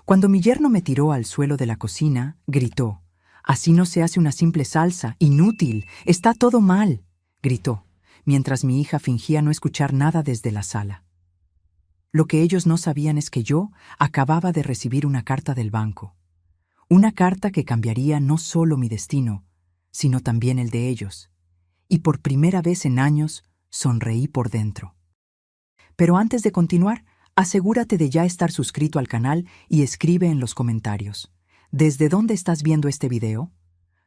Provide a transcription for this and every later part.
Cuando mi yerno me tiró al suelo de la cocina, gritó: «Así no se hace una simple salsa, inútil, está todo mal», gritó, mientras mi hija fingía no escuchar nada desde la sala. Lo que ellos no sabían es que yo acababa de recibir una carta del banco. Una carta que cambiaría no solo mi destino, sino también el de ellos. Y por primera vez en años, sonreí por dentro. Pero antes de continuar, asegúrate de ya estar suscrito al canal y escribe en los comentarios: ¿desde dónde estás viendo este video?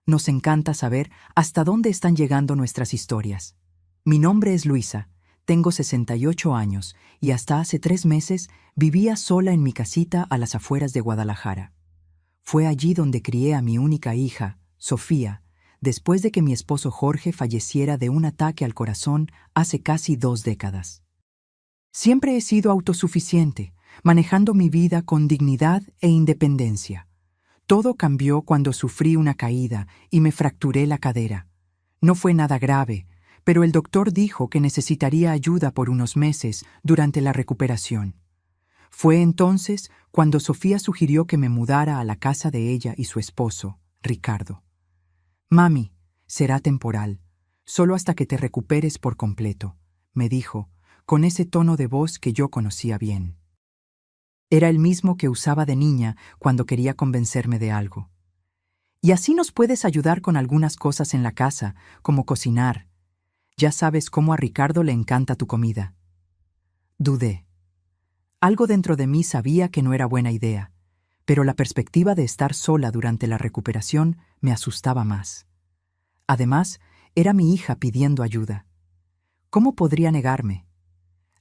Nos encanta saber hasta dónde están llegando nuestras historias. Mi nombre es Luisa, tengo 68 años y hasta hace 3 meses vivía sola en mi casita a las afueras de Guadalajara. Fue allí donde crié a mi única hija, Sofía, después de que mi esposo Jorge falleciera de un ataque al corazón hace casi 2 décadas. Siempre he sido autosuficiente, manejando mi vida con dignidad e independencia. Todo cambió cuando sufrí una caída y me fracturé la cadera. No fue nada grave, pero el doctor dijo que necesitaría ayuda por unos meses durante la recuperación. Fue entonces cuando Sofía sugirió que me mudara a la casa de ella y su esposo, Ricardo. «Mami, será temporal, solo hasta que te recuperes por completo», me dijo, con ese tono de voz que yo conocía bien. Era el mismo que usaba de niña cuando quería convencerme de algo. «Y así nos puedes ayudar con algunas cosas en la casa, como cocinar. Ya sabes cómo a Ricardo le encanta tu comida». Dudé. Algo dentro de mí sabía que no era buena idea, pero la perspectiva de estar sola durante la recuperación me asustaba más. Además, era mi hija pidiendo ayuda. ¿Cómo podría negarme?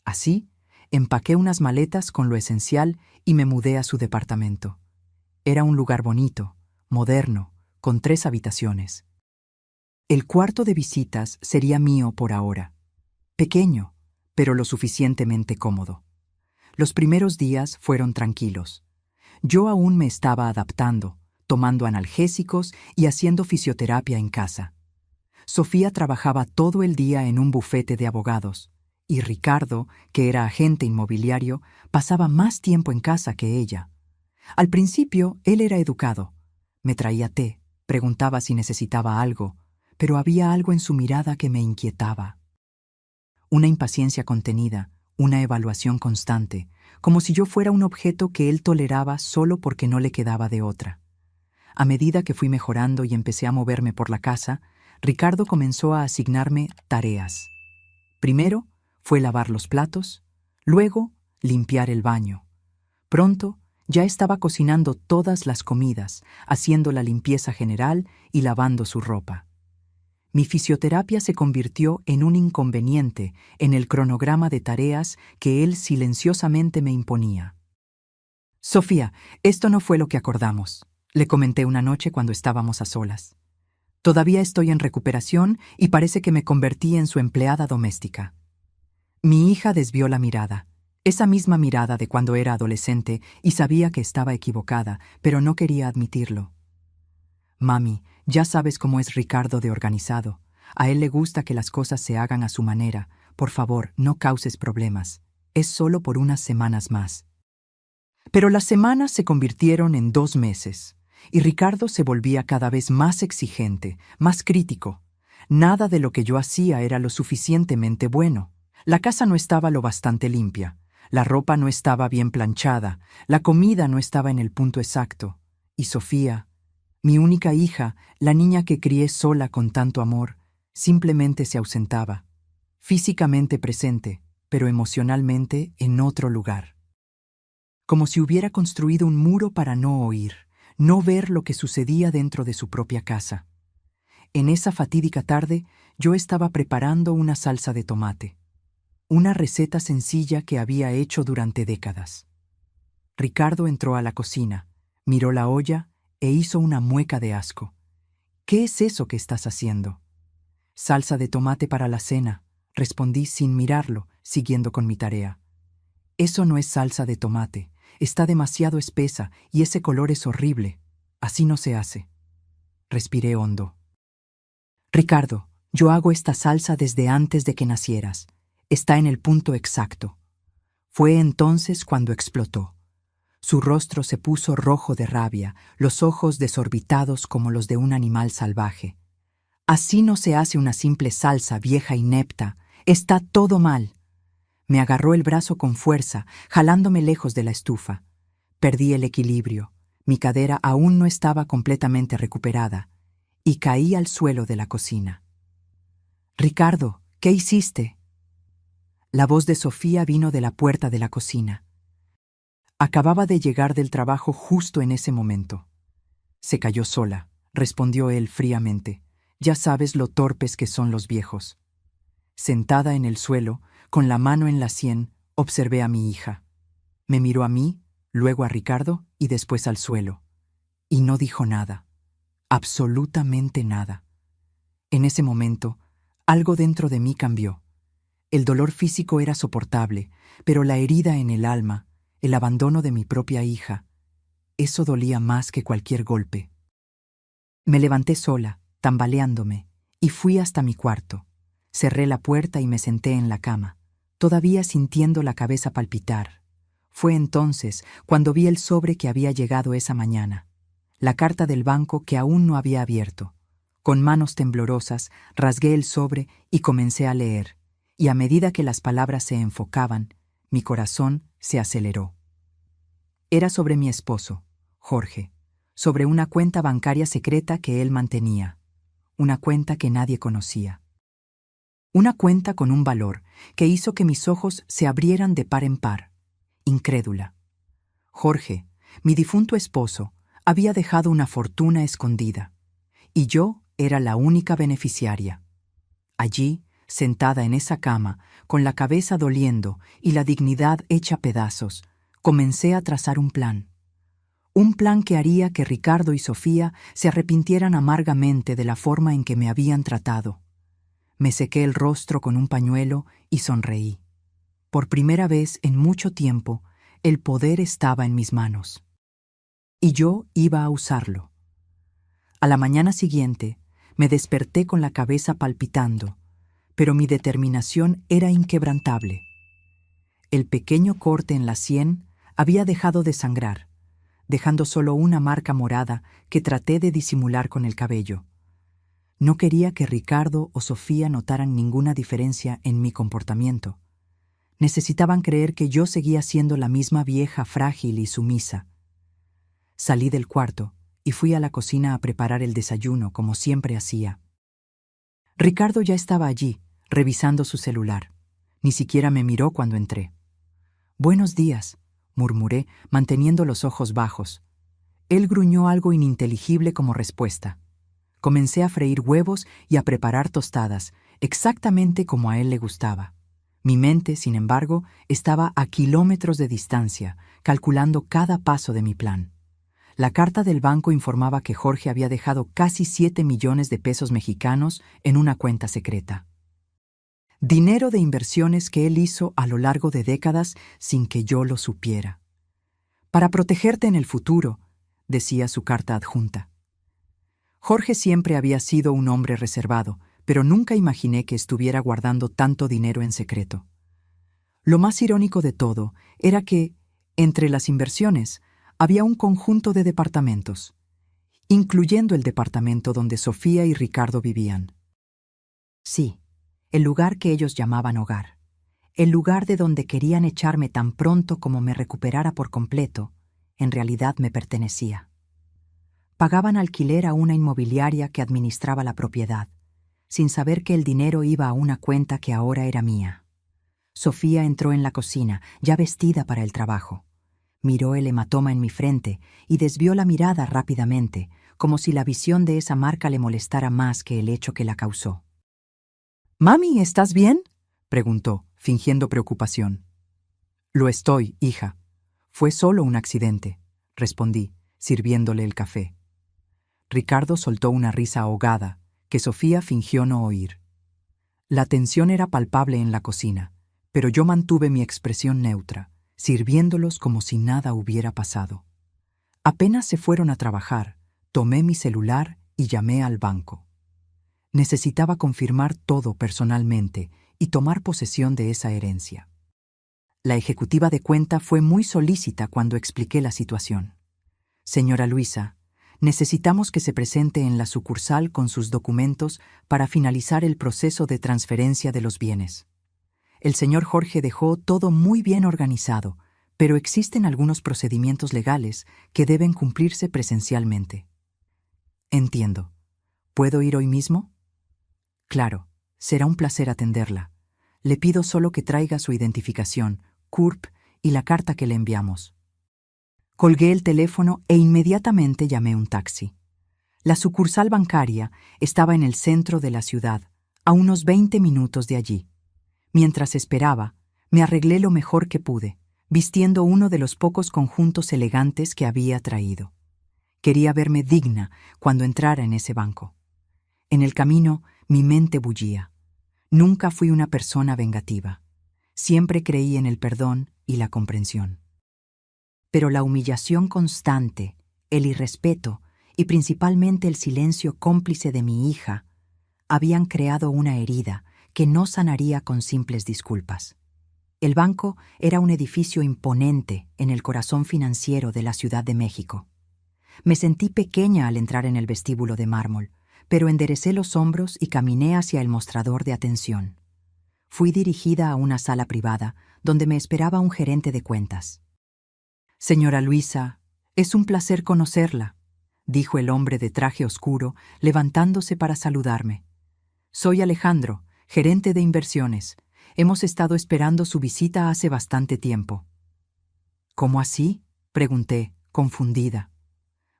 Así, empaqué unas maletas con lo esencial y me mudé a su departamento. Era un lugar bonito, moderno, con 3 habitaciones. El cuarto de visitas sería mío por ahora. Pequeño, pero lo suficientemente cómodo. Los primeros días fueron tranquilos. Yo aún me estaba adaptando, tomando analgésicos y haciendo fisioterapia en casa. Sofía trabajaba todo el día en un bufete de abogados, y Ricardo, que era agente inmobiliario, pasaba más tiempo en casa que ella. Al principio, él era educado. Me traía té, preguntaba si necesitaba algo, pero había algo en su mirada que me inquietaba. Una impaciencia contenida, una evaluación constante, como si yo fuera un objeto que él toleraba solo porque no le quedaba de otra. A medida que fui mejorando y empecé a moverme por la casa, Ricardo comenzó a asignarme tareas. Primero fue lavar los platos, luego limpiar el baño. Pronto ya estaba cocinando todas las comidas, haciendo la limpieza general y lavando su ropa. Mi fisioterapia se convirtió en un inconveniente en el cronograma de tareas que él silenciosamente me imponía. «Sofía, esto no fue lo que acordamos», le comenté una noche cuando estábamos a solas. «Todavía estoy en recuperación y parece que me convertí en su empleada doméstica». Mi hija desvió la mirada, esa misma mirada de cuando era adolescente, y sabía que estaba equivocada, pero no quería admitirlo. «Mami, ya sabes cómo es Ricardo de organizado. A él le gusta que las cosas se hagan a su manera. Por favor, no causes problemas. Es solo por unas semanas más». Pero las semanas se convirtieron en 2 meses, y Ricardo se volvía cada vez más exigente, más crítico. Nada de lo que yo hacía era lo suficientemente bueno. La casa no estaba lo bastante limpia, la ropa no estaba bien planchada, la comida no estaba en el punto exacto. Y Sofía, mi única hija, la niña que crié sola con tanto amor, simplemente se ausentaba, físicamente presente, pero emocionalmente en otro lugar. Como si hubiera construido un muro para no oír, no ver lo que sucedía dentro de su propia casa. En esa fatídica tarde, yo estaba preparando una salsa de tomate, una receta sencilla que había hecho durante décadas. Ricardo entró a la cocina, miró la olla e hizo una mueca de asco. «¿Qué es eso que estás haciendo?» «Salsa de tomate para la cena», respondí sin mirarlo, siguiendo con mi tarea. «Eso no es salsa de tomate, está demasiado espesa y ese color es horrible. Así no se hace». Respiré hondo. «Ricardo, yo hago esta salsa desde antes de que nacieras. Está en el punto exacto». Fue entonces cuando explotó. Su rostro se puso rojo de rabia, los ojos desorbitados como los de un animal salvaje. «Así no se hace una simple salsa, vieja inepta. Está todo mal». Me agarró el brazo con fuerza, jalándome lejos de la estufa. Perdí el equilibrio. Mi cadera aún no estaba completamente recuperada, y caí al suelo de la cocina. «Ricardo, ¿qué hiciste?». La voz de Sofía vino de la puerta de la cocina. Acababa de llegar del trabajo justo en ese momento. «Se cayó sola», respondió él fríamente. «Ya sabes lo torpes que son los viejos». Sentada en el suelo, con la mano en la sien, observé a mi hija. Me miró a mí, luego a Ricardo y después al suelo. Y no dijo nada. Absolutamente nada. En ese momento, algo dentro de mí cambió. El dolor físico era soportable, pero la herida en el alma, el abandono de mi propia hija, eso dolía más que cualquier golpe. Me levanté sola, tambaleándome, y fui hasta mi cuarto. Cerré la puerta y me senté en la cama, todavía sintiendo la cabeza palpitar. Fue entonces cuando vi el sobre que había llegado esa mañana, la carta del banco que aún no había abierto. Con manos temblorosas, rasgué el sobre y comencé a leer, y a medida que las palabras se enfocaban, mi corazón se aceleró. Era sobre mi esposo, Jorge, sobre una cuenta bancaria secreta que él mantenía, una cuenta que nadie conocía. Una cuenta con un valor que hizo que mis ojos se abrieran de par en par, incrédula. Jorge, mi difunto esposo, había dejado una fortuna escondida, y yo era la única beneficiaria. Allí, sentada en esa cama, con la cabeza doliendo y la dignidad hecha pedazos, comencé a trazar un plan. Un plan que haría que Ricardo y Sofía se arrepintieran amargamente de la forma en que me habían tratado. Me sequé el rostro con un pañuelo y sonreí. Por primera vez en mucho tiempo, el poder estaba en mis manos. Y yo iba a usarlo. A la mañana siguiente, me desperté con la cabeza palpitando, pero mi determinación era inquebrantable. El pequeño corte en la sien había dejado de sangrar, dejando solo una marca morada que traté de disimular con el cabello. No quería que Ricardo o Sofía notaran ninguna diferencia en mi comportamiento. Necesitaban creer que yo seguía siendo la misma vieja frágil y sumisa. Salí del cuarto y fui a la cocina a preparar el desayuno como siempre hacía. Ricardo ya estaba allí, revisando su celular. Ni siquiera me miró cuando entré. «Buenos días», murmuré, manteniendo los ojos bajos. Él gruñó algo ininteligible como respuesta. Comencé a freír huevos y a preparar tostadas, exactamente como a él le gustaba. Mi mente, sin embargo, estaba a kilómetros de distancia, calculando cada paso de mi plan. La carta del banco informaba que Jorge había dejado casi 7 millones de pesos mexicanos en una cuenta secreta. Dinero de inversiones que él hizo a lo largo de décadas sin que yo lo supiera. «Para protegerte en el futuro», decía su carta adjunta. Jorge siempre había sido un hombre reservado, pero nunca imaginé que estuviera guardando tanto dinero en secreto. Lo más irónico de todo era que, entre las inversiones, había un conjunto de departamentos, incluyendo el departamento donde Sofía y Ricardo vivían. Sí, el lugar que ellos llamaban hogar, el lugar de donde querían echarme tan pronto como me recuperara por completo, en realidad me pertenecía. Pagaban alquiler a una inmobiliaria que administraba la propiedad, sin saber que el dinero iba a una cuenta que ahora era mía. Sofía entró en la cocina, ya vestida para el trabajo. Miró el hematoma en mi frente y desvió la mirada rápidamente, como si la visión de esa marca le molestara más que el hecho que la causó. «Mami, ¿estás bien?», preguntó, fingiendo preocupación. «Lo estoy, hija. Fue solo un accidente», respondí, sirviéndole el café. Ricardo soltó una risa ahogada, que Sofía fingió no oír. La tensión era palpable en la cocina, pero yo mantuve mi expresión neutra, sirviéndolos como si nada hubiera pasado. Apenas se fueron a trabajar, tomé mi celular y llamé al banco. Necesitaba confirmar todo personalmente y tomar posesión de esa herencia. La ejecutiva de cuenta fue muy solícita cuando expliqué la situación. Señora Luisa, necesitamos que se presente en la sucursal con sus documentos para finalizar el proceso de transferencia de los bienes. El señor Jorge dejó todo muy bien organizado, pero existen algunos procedimientos legales que deben cumplirse presencialmente. Entiendo. ¿Puedo ir hoy mismo? Claro, será un placer atenderla. Le pido solo que traiga su identificación, CURP y la carta que le enviamos. Colgué el teléfono e inmediatamente llamé un taxi. La sucursal bancaria estaba en el centro de la ciudad, a unos 20 minutos de allí. Mientras esperaba, me arreglé lo mejor que pude, vistiendo uno de los pocos conjuntos elegantes que había traído. Quería verme digna cuando entrara en ese banco. En el camino, mi mente bullía. Nunca fui una persona vengativa. Siempre creí en el perdón y la comprensión. Pero la humillación constante, el irrespeto y principalmente el silencio cómplice de mi hija habían creado una herida que no sanaría con simples disculpas. El banco era un edificio imponente en el corazón financiero de la Ciudad de México. Me sentí pequeña al entrar en el vestíbulo de mármol, pero enderecé los hombros y caminé hacia el mostrador de atención. Fui dirigida a una sala privada donde me esperaba un gerente de cuentas. Señora Luisa, es un placer conocerla, dijo el hombre de traje oscuro, levantándose para saludarme. Soy Alejandro, gerente de inversiones. Hemos estado esperando su visita hace bastante tiempo. ¿Cómo así?, pregunté, confundida.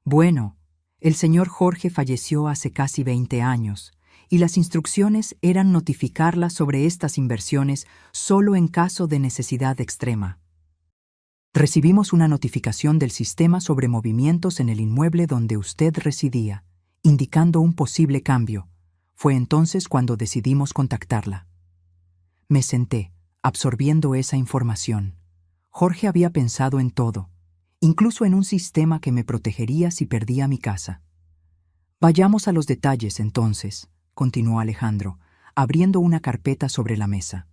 Bueno, el señor Jorge falleció hace casi 20 años, y las instrucciones eran notificarla sobre estas inversiones solo en caso de necesidad extrema. Recibimos una notificación del sistema sobre movimientos en el inmueble donde usted residía, indicando un posible cambio. Fue entonces cuando decidimos contactarla. Me senté, absorbiendo esa información. Jorge había pensado en todo, incluso en un sistema que me protegería si perdía mi casa. Vayamos a los detalles, entonces, continuó Alejandro, abriendo una carpeta sobre la mesa.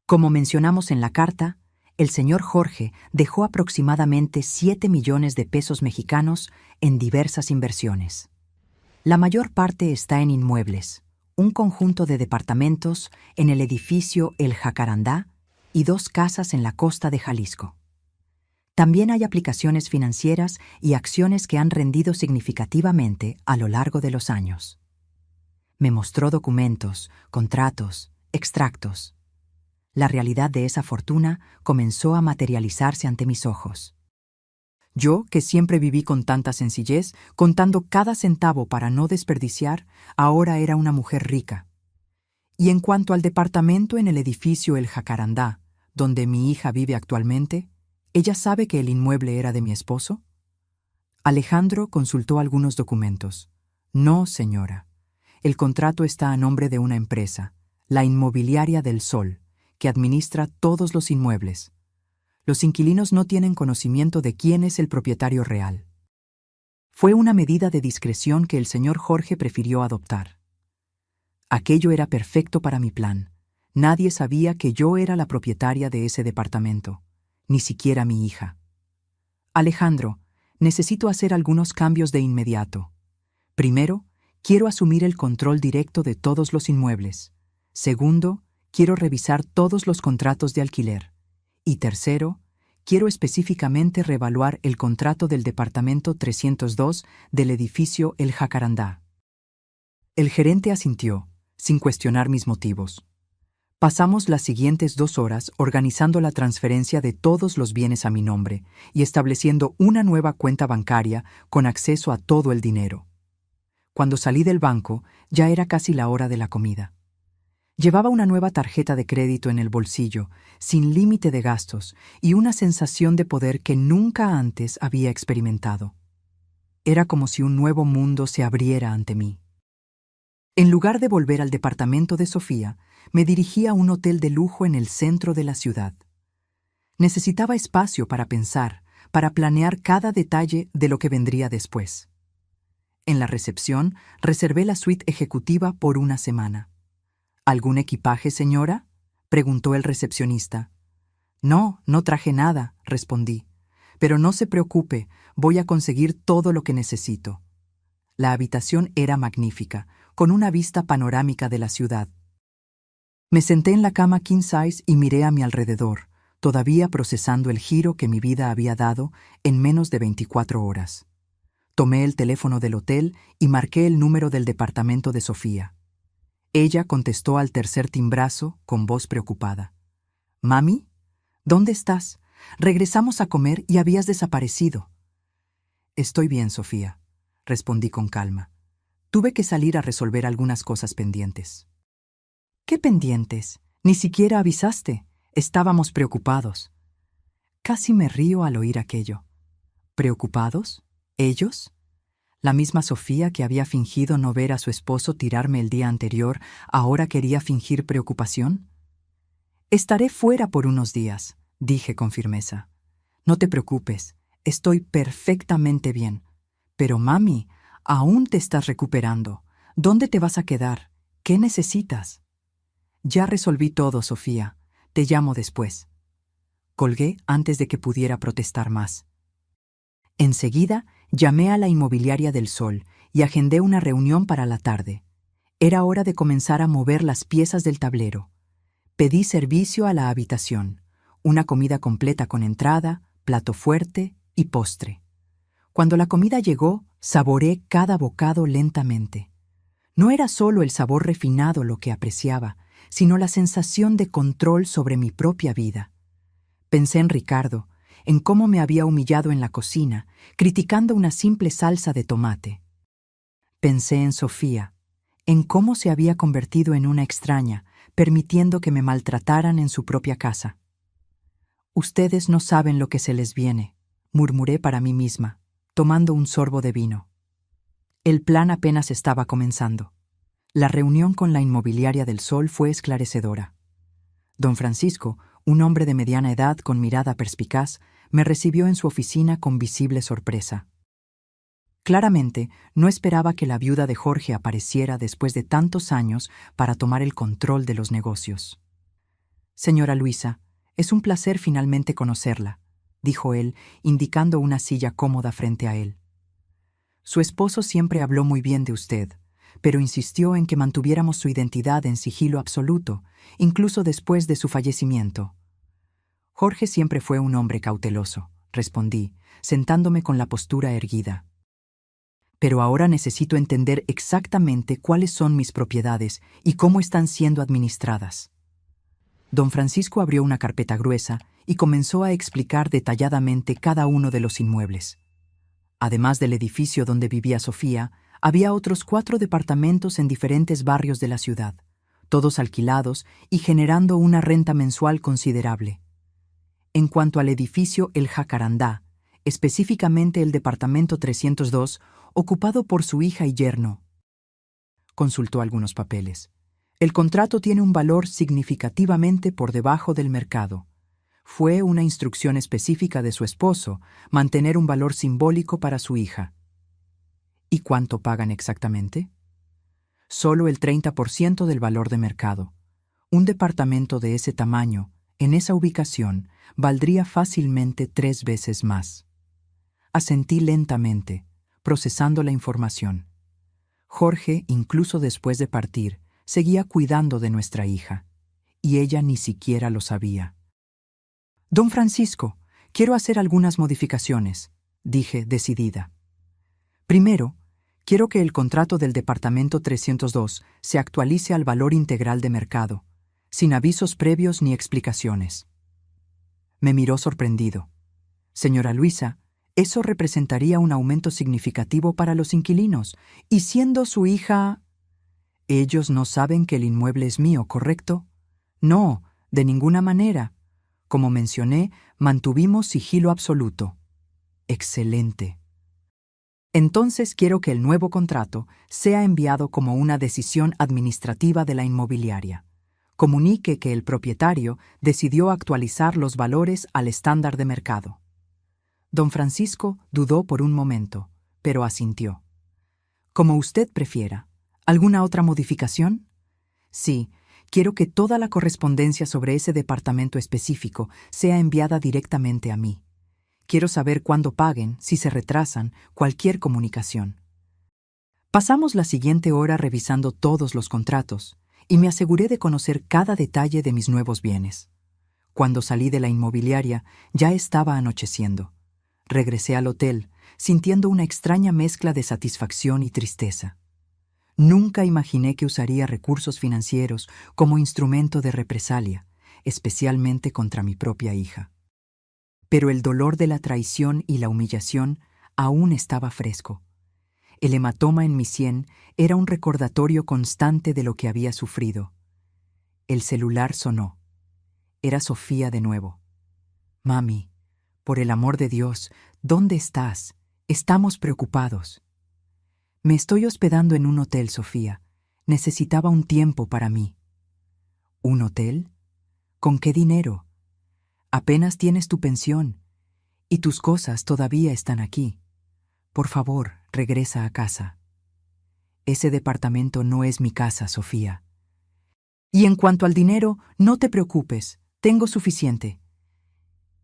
Como mencionamos en la carta, el señor Jorge dejó aproximadamente 7 millones de pesos mexicanos en diversas inversiones. La mayor parte está en inmuebles, un conjunto de departamentos en el edificio El Jacarandá y 2 casas en la costa de Jalisco. También hay aplicaciones financieras y acciones que han rendido significativamente a lo largo de los años. Me mostró documentos, contratos, extractos. La realidad de esa fortuna comenzó a materializarse ante mis ojos. Yo, que siempre viví con tanta sencillez, contando cada centavo para no desperdiciar, ahora era una mujer rica. Y en cuanto al departamento en el edificio El Jacarandá, donde mi hija vive actualmente, ¿ella sabe que el inmueble era de mi esposo? Alejandro consultó algunos documentos. No, señora. El contrato está a nombre de una empresa, la Inmobiliaria del Sol, que administra todos los inmuebles. Los inquilinos no tienen conocimiento de quién es el propietario real. Fue una medida de discreción que el señor Jorge prefirió adoptar. Aquello era perfecto para mi plan. Nadie sabía que yo era la propietaria de ese departamento, ni siquiera mi hija. Alejandro, necesito hacer algunos cambios de inmediato. Primero, quiero asumir el control directo de todos los inmuebles. Segundo, quiero revisar todos los contratos de alquiler. Y tercero, quiero específicamente reevaluar el contrato del departamento 302 del edificio El Jacarandá. El gerente asintió, sin cuestionar mis motivos. Pasamos las siguientes 2 horas organizando la transferencia de todos los bienes a mi nombre y estableciendo una nueva cuenta bancaria con acceso a todo el dinero. Cuando salí del banco, ya era casi la hora de la comida. Llevaba una nueva tarjeta de crédito en el bolsillo, sin límite de gastos, y una sensación de poder que nunca antes había experimentado. Era como si un nuevo mundo se abriera ante mí. En lugar de volver al departamento de Sofía, me dirigí a un hotel de lujo en el centro de la ciudad. Necesitaba espacio para pensar, para planear cada detalle de lo que vendría después. En la recepción, reservé la suite ejecutiva por una semana. ¿Algún equipaje, señora?, preguntó el recepcionista. No, no traje nada, respondí. Pero no se preocupe, voy a conseguir todo lo que necesito. La habitación era magnífica, con una vista panorámica de la ciudad. Me senté en la cama king size y miré a mi alrededor, todavía procesando el giro que mi vida había dado en menos de 24 horas. Tomé el teléfono del hotel y marqué el número del departamento de Sofía. Ella contestó al tercer timbrazo con voz preocupada. «¿Mami? ¿Dónde estás? Regresamos a comer y habías desaparecido». «Estoy bien, Sofía», respondí con calma. Tuve que salir a resolver algunas cosas pendientes. «¿Qué pendientes? Ni siquiera avisaste. Estábamos preocupados». Casi me río al oír aquello. ¿Preocupados? ¿Ellos? La misma Sofía que había fingido no ver a su esposo tirarme el día anterior, ¿ahora quería fingir preocupación? «Estaré fuera por unos días», dije con firmeza. «No te preocupes, estoy perfectamente bien. Pero, mami, aún te estás recuperando. ¿Dónde te vas a quedar? ¿Qué necesitas?» «Ya resolví todo, Sofía. Te llamo después». Colgué antes de que pudiera protestar más. Enseguida, llamé a la inmobiliaria del Sol y agendé una reunión para la tarde. Era hora de comenzar a mover las piezas del tablero. Pedí servicio a la habitación, una comida completa con entrada, plato fuerte y postre. Cuando la comida llegó, saboreé cada bocado lentamente. No era solo el sabor refinado lo que apreciaba, sino la sensación de control sobre mi propia vida. Pensé en Ricardo, en cómo me había humillado en la cocina, criticando una simple salsa de tomate. Pensé en Sofía, en cómo se había convertido en una extraña, permitiendo que me maltrataran en su propia casa. «Ustedes no saben lo que se les viene», murmuré para mí misma, tomando un sorbo de vino. El plan apenas estaba comenzando. La reunión con la inmobiliaria del Sol fue esclarecedora. Don Francisco, un hombre de mediana edad con mirada perspicaz, me recibió en su oficina con visible sorpresa. Claramente, no esperaba que la viuda de Jorge apareciera después de tantos años para tomar el control de los negocios. «Señora Luisa, es un placer finalmente conocerla», dijo él, indicando una silla cómoda frente a él. «Su esposo siempre habló muy bien de usted, pero insistió en que mantuviéramos su identidad en sigilo absoluto, incluso después de su fallecimiento». «Jorge siempre fue un hombre cauteloso», respondí, sentándome con la postura erguida. «Pero ahora necesito entender exactamente cuáles son mis propiedades y cómo están siendo administradas». Don Francisco abrió una carpeta gruesa y comenzó a explicar detalladamente cada uno de los inmuebles. Además del edificio donde vivía Sofía, había otros 4 departamentos en diferentes barrios de la ciudad, todos alquilados y generando una renta mensual considerable. En cuanto al edificio El Jacarandá, específicamente el departamento 302, ocupado por su hija y yerno. Consultó algunos papeles. El contrato tiene un valor significativamente por debajo del mercado. Fue una instrucción específica de su esposo mantener un valor simbólico para su hija. ¿Y cuánto pagan exactamente? Solo el 30% del valor de mercado. Un departamento de ese tamaño, en esa ubicación, valdría fácilmente 3 veces más. Asentí lentamente, procesando la información. Jorge, incluso después de partir, seguía cuidando de nuestra hija, y ella ni siquiera lo sabía. «Don Francisco, quiero hacer algunas modificaciones», dije decidida. «Primero, quiero que el contrato del departamento 302 se actualice al valor integral de mercado, sin avisos previos ni explicaciones». Me miró sorprendido. «Señora Luisa, eso representaría un aumento significativo para los inquilinos, y siendo su hija...» «Ellos no saben que el inmueble es mío, ¿correcto?» «No, de ninguna manera. Como mencioné, mantuvimos sigilo absoluto». «Excelente. Entonces quiero que el nuevo contrato sea enviado como una decisión administrativa de la inmobiliaria. Comunique que el propietario decidió actualizar los valores al estándar de mercado». Don Francisco dudó por un momento, pero asintió. «Como usted prefiera. ¿Alguna otra modificación?» «Sí, Quiero que toda la correspondencia sobre ese departamento específico sea enviada directamente a mí. Quiero saber cuándo paguen, si se retrasan, cualquier comunicación. Pasamos la siguiente hora revisando todos los contratos y me aseguré de conocer cada detalle de mis nuevos bienes. Cuando salí de la inmobiliaria, ya estaba anocheciendo. Regresé al hotel, sintiendo una extraña mezcla de satisfacción y tristeza. Nunca imaginé que usaría recursos financieros como instrumento de represalia, especialmente contra mi propia hija. Pero el dolor de la traición y la humillación aún estaba fresco. El hematoma en mi sien era un recordatorio constante de lo que había sufrido. El celular sonó. Era Sofía de nuevo. «Mami, por el amor de Dios, ¿dónde estás? Estamos preocupados». «Me estoy hospedando en un hotel, Sofía. Necesitaba un tiempo para mí». «¿Un hotel? ¿Con qué dinero? Apenas tienes tu pensión, y tus cosas todavía están aquí. Por favor, regresa a casa». «Ese departamento no es mi casa, Sofía». «Y en cuanto al dinero, no te preocupes, tengo suficiente».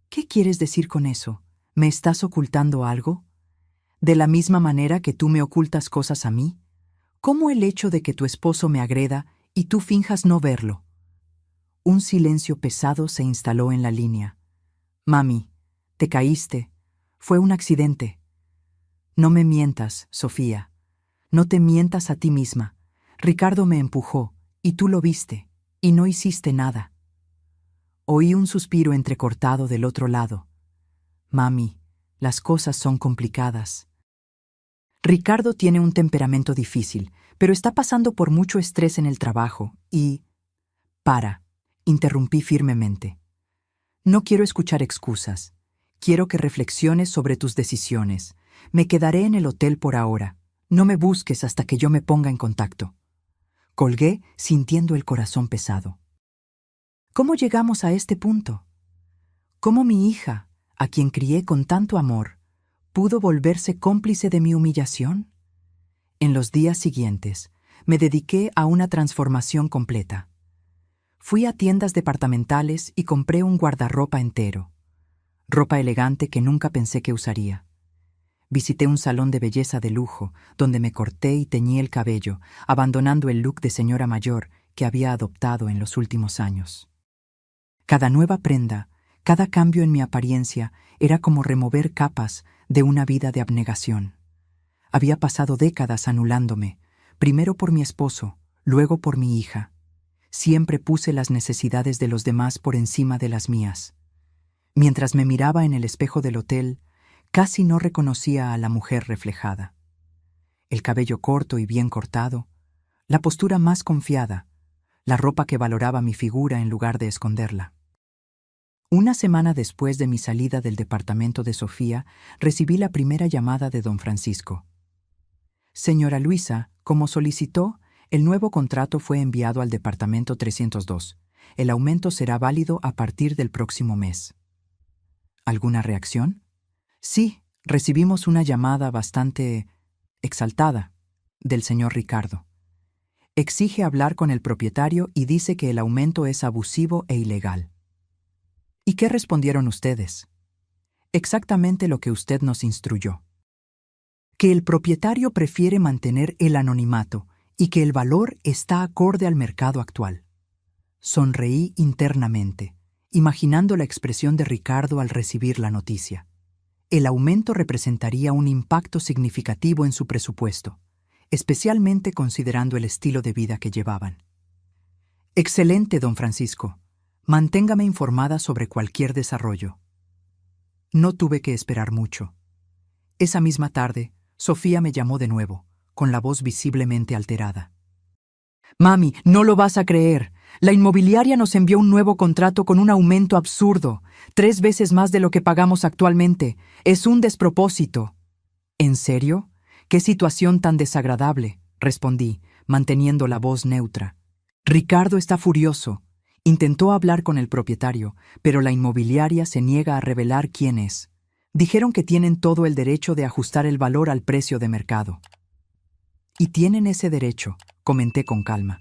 «¿Qué quieres decir con eso? ¿Me estás ocultando algo? ¿De la misma manera que tú me ocultas cosas a mí? ¿Cómo el hecho de que tu esposo me agreda y tú finjas no verlo?» Un silencio pesado se instaló en la línea. «Mami, te caíste. Fue un accidente». «No me mientas, Sofía. No te mientas a ti misma. Ricardo me empujó, y tú lo viste, y no hiciste nada». Oí un suspiro entrecortado del otro lado. «Mami, las cosas son complicadas. Ricardo tiene un temperamento difícil, pero está pasando por mucho estrés en el trabajo y...» «Para», interrumpí firmemente. «No quiero escuchar excusas. Quiero que reflexiones sobre tus decisiones. Me quedaré en el hotel por ahora. No me busques hasta que yo me ponga en contacto». Colgué sintiendo el corazón pesado. ¿Cómo llegamos a este punto? ¿Cómo mi hija, a quien crié con tanto amor, pudo volverse cómplice de mi humillación? En los días siguientes, me dediqué a una transformación completa. Fui a tiendas departamentales y compré un guardarropa entero. Ropa elegante que nunca pensé que usaría. Visité un salón de belleza de lujo, donde me corté y teñí el cabello, abandonando el look de señora mayor que había adoptado en los últimos años. Cada nueva prenda, cada cambio en mi apariencia era como remover capas de una vida de abnegación. Había pasado décadas anulándome, primero por mi esposo, luego por mi hija. Siempre puse las necesidades de los demás por encima de las mías. Mientras me miraba en el espejo del hotel, casi no reconocía a la mujer reflejada. El cabello corto y bien cortado, la postura más confiada, la ropa que valoraba mi figura en lugar de esconderla. Una semana después de mi salida del departamento de Sofía, recibí la primera llamada de don Francisco. «Señora Luisa, como solicitó, el nuevo contrato fue enviado al departamento 302. El aumento será válido a partir del próximo mes». ¿Alguna reacción? Sí, recibimos una llamada bastante exaltada del señor Ricardo. Exige hablar con el propietario y dice que el aumento es abusivo e ilegal. ¿Y qué respondieron ustedes? Exactamente lo que usted nos instruyó. Que el propietario prefiere mantener el anonimato y que el valor está acorde al mercado actual. Sonreí internamente, imaginando la expresión de Ricardo al recibir la noticia. El aumento representaría un impacto significativo en su presupuesto, especialmente considerando el estilo de vida que llevaban. «Excelente, don Francisco. Manténgame informada sobre cualquier desarrollo». No tuve que esperar mucho. Esa misma tarde, Sofía me llamó de nuevo, con la voz visiblemente alterada. «Mami, no lo vas a creer. La inmobiliaria nos envió un nuevo contrato con un aumento absurdo, 3 veces más de lo que pagamos actualmente. Es un despropósito». «¿En serio? ¿Qué situación tan desagradable?», respondí, manteniendo la voz neutra. «Ricardo está furioso. Intentó hablar con el propietario, pero la inmobiliaria se niega a revelar quién es. Dijeron que tienen todo el derecho de ajustar el valor al precio de mercado». «Y tienen ese derecho», comenté con calma.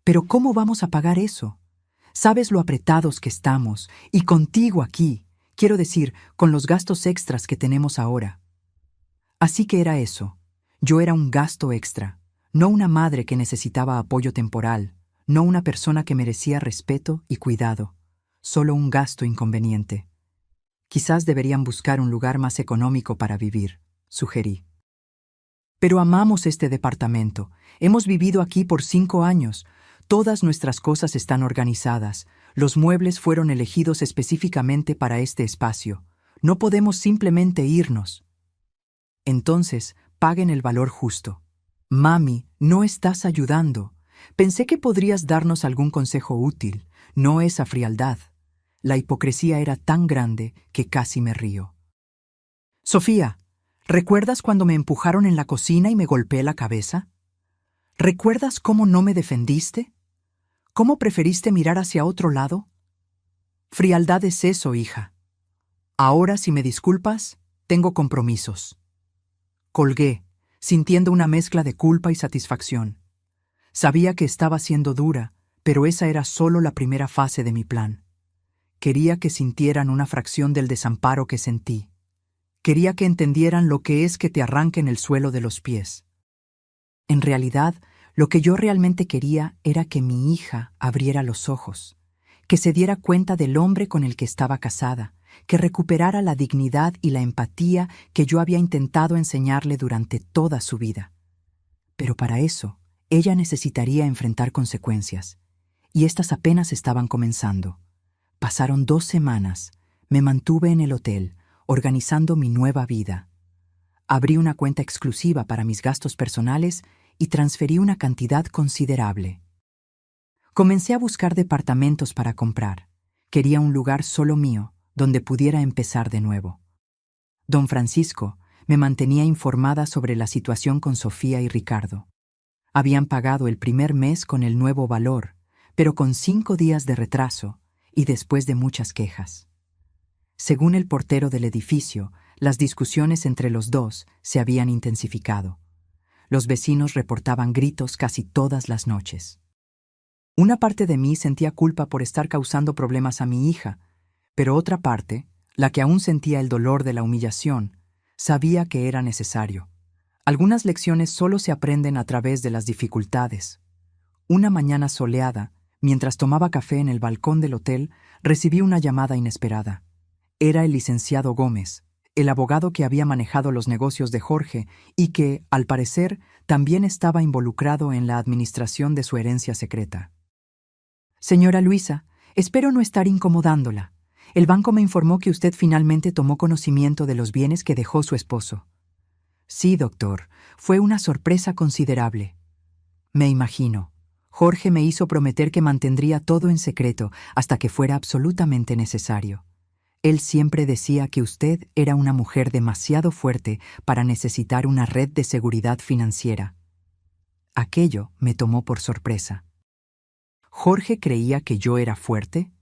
Pero ¿cómo vamos a pagar eso? Sabes lo apretados que estamos, y contigo aquí, quiero decir, con los gastos extras que tenemos ahora. Así que era eso. Yo era un gasto extra, no una madre que necesitaba apoyo temporal, no una persona que merecía respeto y cuidado, solo un gasto inconveniente. Quizás deberían buscar un lugar más económico para vivir, sugerí. Pero amamos este departamento. Hemos vivido aquí por 5 años. Todas nuestras cosas están organizadas. Los muebles fueron elegidos específicamente para este espacio. No podemos simplemente irnos. Entonces, paguen el valor justo. Mami, no estás ayudando. Pensé que podrías darnos algún consejo útil, no esa frialdad. La hipocresía era tan grande que casi me río. Sofía, ¿recuerdas cuando me empujaron en la cocina y me golpeé la cabeza? ¿Recuerdas cómo no me defendiste? ¿Cómo preferiste mirar hacia otro lado? Frialdad es eso, hija. Ahora, si me disculpas, tengo compromisos. Colgué, sintiendo una mezcla de culpa y satisfacción. Sabía que estaba siendo dura, pero esa era solo la primera fase de mi plan. Quería que sintieran una fracción del desamparo que sentí. Quería que entendieran lo que es que te arranquen el suelo de los pies. En realidad, lo que yo realmente quería era que mi hija abriera los ojos, que se diera cuenta del hombre con el que estaba casada, que recuperara la dignidad y la empatía que yo había intentado enseñarle durante toda su vida. Pero para eso, ella necesitaría enfrentar consecuencias, y estas apenas estaban comenzando. Pasaron 2 semanas, me mantuve en el hotel, organizando mi nueva vida. Abrí una cuenta exclusiva para mis gastos personales y transferí una cantidad considerable. Comencé a buscar departamentos para comprar. Quería un lugar solo mío, donde pudiera empezar de nuevo. Don Francisco me mantenía informada sobre la situación con Sofía y Ricardo. Habían pagado el primer mes con el nuevo valor, pero con 5 días de retraso y después de muchas quejas. Según el portero del edificio, las discusiones entre los dos se habían intensificado. Los vecinos reportaban gritos casi todas las noches. Una parte de mí sentía culpa por estar causando problemas a mi hija, pero otra parte, la que aún sentía el dolor de la humillación, sabía que era necesario. Algunas lecciones solo se aprenden a través de las dificultades. Una mañana soleada, mientras tomaba café en el balcón del hotel, recibí una llamada inesperada. Era el licenciado Gómez, el abogado que había manejado los negocios de Jorge y que, al parecer, también estaba involucrado en la administración de su herencia secreta. Señora Luisa, espero no estar incomodándola. El banco me informó que usted finalmente tomó conocimiento de los bienes que dejó su esposo. Sí, doctor, fue una sorpresa considerable. Me imagino. Jorge me hizo prometer que mantendría todo en secreto hasta que fuera absolutamente necesario. Él siempre decía que usted era una mujer demasiado fuerte para necesitar una red de seguridad financiera. Aquello me tomó por sorpresa. ¿Jorge creía que yo era fuerte?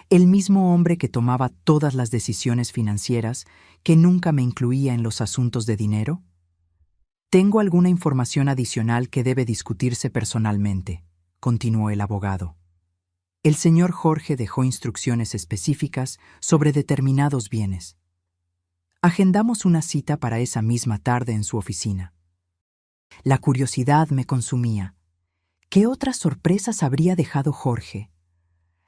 El mismo hombre que tomaba todas las decisiones financieras, que nunca me incluía en los asuntos de dinero. Tengo alguna información adicional que debe discutirse personalmente, continuó el abogado. El señor Jorge dejó instrucciones específicas sobre determinados bienes. Agendamos una cita para esa misma tarde en su oficina. La curiosidad me consumía. ¿Qué otras sorpresas habría dejado Jorge?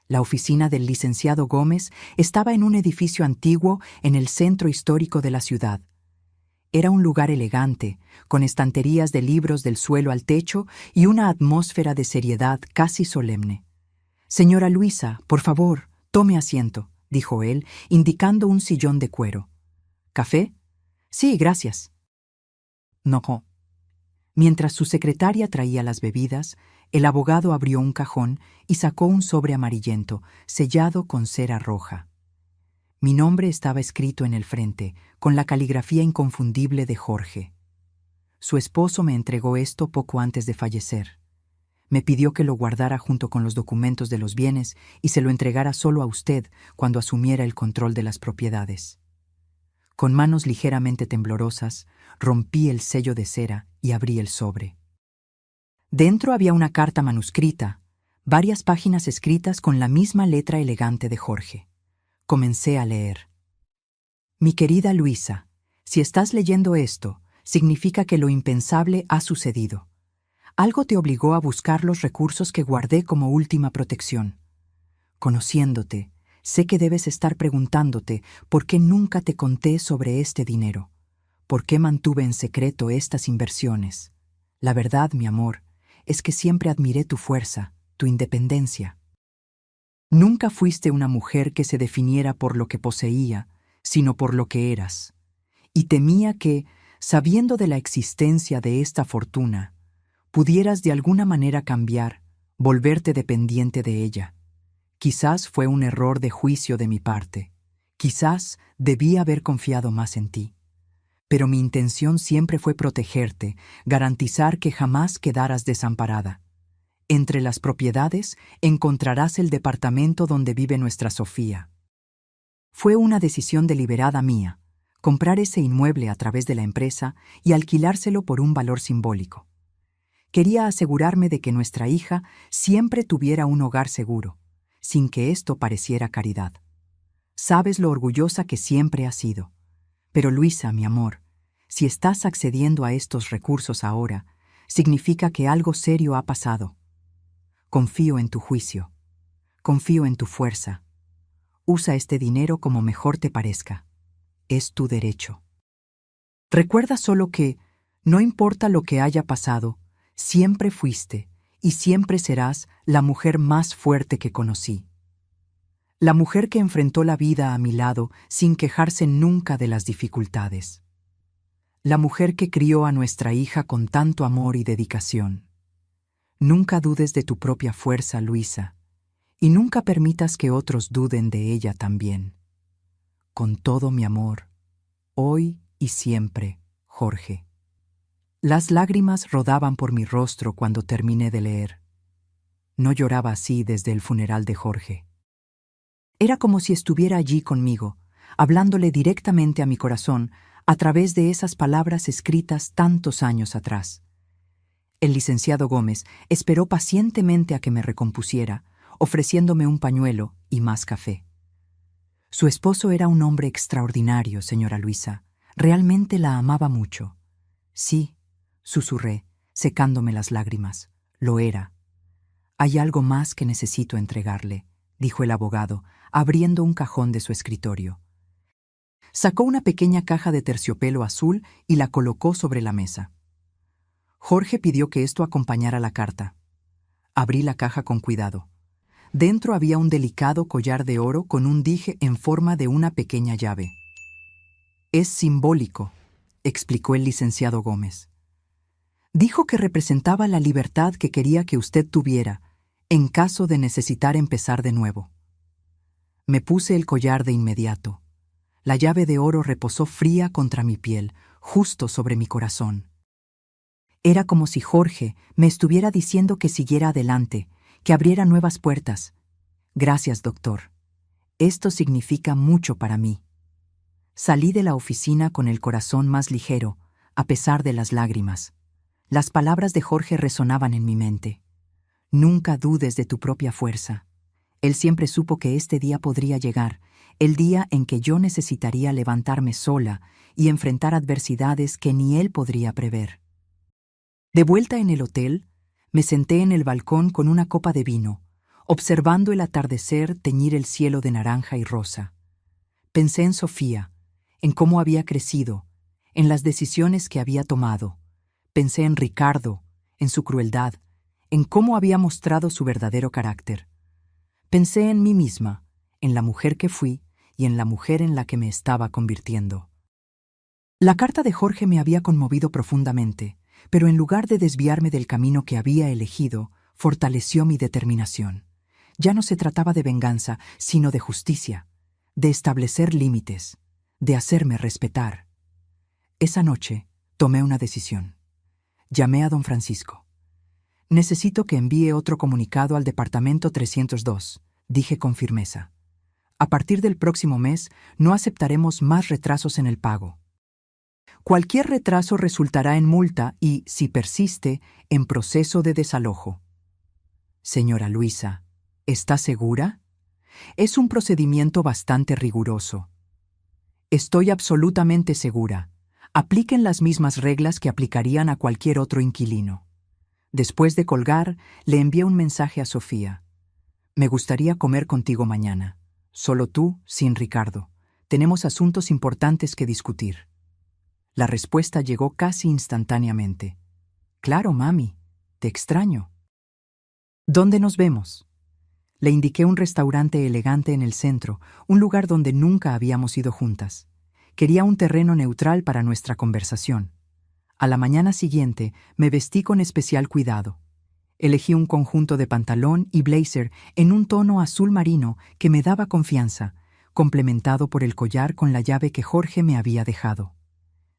La oficina del licenciado Gómez estaba en un edificio antiguo en el centro histórico de la ciudad. Era un lugar elegante, con estanterías de libros del suelo al techo y una atmósfera de seriedad casi solemne. Señora Luisa, por favor, tome asiento, dijo él, indicando un sillón de cuero. ¿Café? Sí, gracias. No. Mientras su secretaria traía las bebidas, el abogado abrió un cajón y sacó un sobre amarillento, sellado con cera roja. Mi nombre estaba escrito en el frente, con la caligrafía inconfundible de Jorge. Su esposo me entregó esto poco antes de fallecer. Me pidió que lo guardara junto con los documentos de los bienes y se lo entregara solo a usted cuando asumiera el control de las propiedades. Con manos ligeramente temblorosas, rompí el sello de cera y abrí el sobre. Dentro había una carta manuscrita, varias páginas escritas con la misma letra elegante de Jorge. Comencé a leer. Mi querida Luisa, si estás leyendo esto, significa que lo impensable ha sucedido. Algo te obligó a buscar los recursos que guardé como última protección. Conociéndote, sé que debes estar preguntándote por qué nunca te conté sobre este dinero, por qué mantuve en secreto estas inversiones. La verdad, mi amor, es que siempre admiré tu fuerza, tu independencia. Nunca fuiste una mujer que se definiera por lo que poseía, sino por lo que eras. Y temía que, sabiendo de la existencia de esta fortuna, pudieras de alguna manera cambiar, volverte dependiente de ella. Quizás fue un error de juicio de mi parte. Quizás debí haber confiado más en ti. Pero mi intención siempre fue protegerte, garantizar que jamás quedaras desamparada. Entre las propiedades encontrarás el departamento donde vive nuestra Sofía. Fue una decisión deliberada mía, comprar ese inmueble a través de la empresa y alquilárselo por un valor simbólico. Quería asegurarme de que nuestra hija siempre tuviera un hogar seguro, sin que esto pareciera caridad. Sabes lo orgullosa que siempre has sido. Pero Luisa, mi amor, si estás accediendo a estos recursos ahora, significa que algo serio ha pasado. Confío en tu juicio. Confío en tu fuerza. Usa este dinero como mejor te parezca. Es tu derecho. Recuerda solo que, no importa lo que haya pasado, siempre fuiste y siempre serás la mujer más fuerte que conocí. La mujer que enfrentó la vida a mi lado sin quejarse nunca de las dificultades. La mujer que crió a nuestra hija con tanto amor y dedicación. Nunca dudes de tu propia fuerza, Luisa, y nunca permitas que otros duden de ella también. Con todo mi amor, hoy y siempre, Jorge. Las lágrimas rodaban por mi rostro cuando terminé de leer. No lloraba así desde el funeral de Jorge. Era como si estuviera allí conmigo, hablándole directamente a mi corazón a través de esas palabras escritas tantos años atrás. El licenciado Gómez esperó pacientemente a que me recompusiera, ofreciéndome un pañuelo y más café. Su esposo era un hombre extraordinario, señora Luisa. Realmente la amaba mucho. Sí, susurré, secándome las lágrimas. Lo era. Hay algo más que necesito entregarle, dijo el abogado, abriendo un cajón de su escritorio. Sacó una pequeña caja de terciopelo azul y la colocó sobre la mesa. Jorge pidió que esto acompañara la carta. Abrí la caja con cuidado. Dentro había un delicado collar de oro con un dije en forma de una pequeña llave. Es simbólico, explicó el licenciado Gómez. Dijo que representaba la libertad que quería que usted tuviera, en caso de necesitar empezar de nuevo. Me puse el collar de inmediato. La llave de oro reposó fría contra mi piel, justo sobre mi corazón. Era como si Jorge me estuviera diciendo que siguiera adelante, que abriera nuevas puertas. Gracias, doctor. Esto significa mucho para mí. Salí de la oficina con el corazón más ligero, a pesar de las lágrimas. Las palabras de Jorge resonaban en mi mente. Nunca dudes de tu propia fuerza. Él siempre supo que este día podría llegar, el día en que yo necesitaría levantarme sola y enfrentar adversidades que ni él podría prever. De vuelta en el hotel, me senté en el balcón con una copa de vino, observando el atardecer teñir el cielo de naranja y rosa. Pensé en Sofía, en cómo había crecido, en las decisiones que había tomado. Pensé en Ricardo, en su crueldad, en cómo había mostrado su verdadero carácter. Pensé en mí misma, en la mujer que fui y en la mujer en la que me estaba convirtiendo. La carta de Jorge me había conmovido profundamente, pero en lugar de desviarme del camino que había elegido, fortaleció mi determinación. Ya no se trataba de venganza, sino de justicia, de establecer límites, de hacerme respetar. Esa noche tomé una decisión. Llamé a don Francisco. Necesito que envíe otro comunicado al departamento 302, dije con firmeza. A partir del próximo mes no aceptaremos más retrasos en el pago. Cualquier retraso resultará en multa y, si persiste, en proceso de desalojo. Señora Luisa, ¿está segura? Es un procedimiento bastante riguroso. Estoy absolutamente segura. Apliquen las mismas reglas que aplicarían a cualquier otro inquilino. Después de colgar, le envié un mensaje a Sofía. Me gustaría comer contigo mañana. Solo tú, sin Ricardo. Tenemos asuntos importantes que discutir. La respuesta llegó casi instantáneamente. Claro, mami. Te extraño. ¿Dónde nos vemos? Le indiqué un restaurante elegante en el centro, un lugar donde nunca habíamos ido juntas. Quería un terreno neutral para nuestra conversación. A la mañana siguiente me vestí con especial cuidado. Elegí un conjunto de pantalón y blazer en un tono azul marino que me daba confianza, complementado por el collar con la llave que Jorge me había dejado.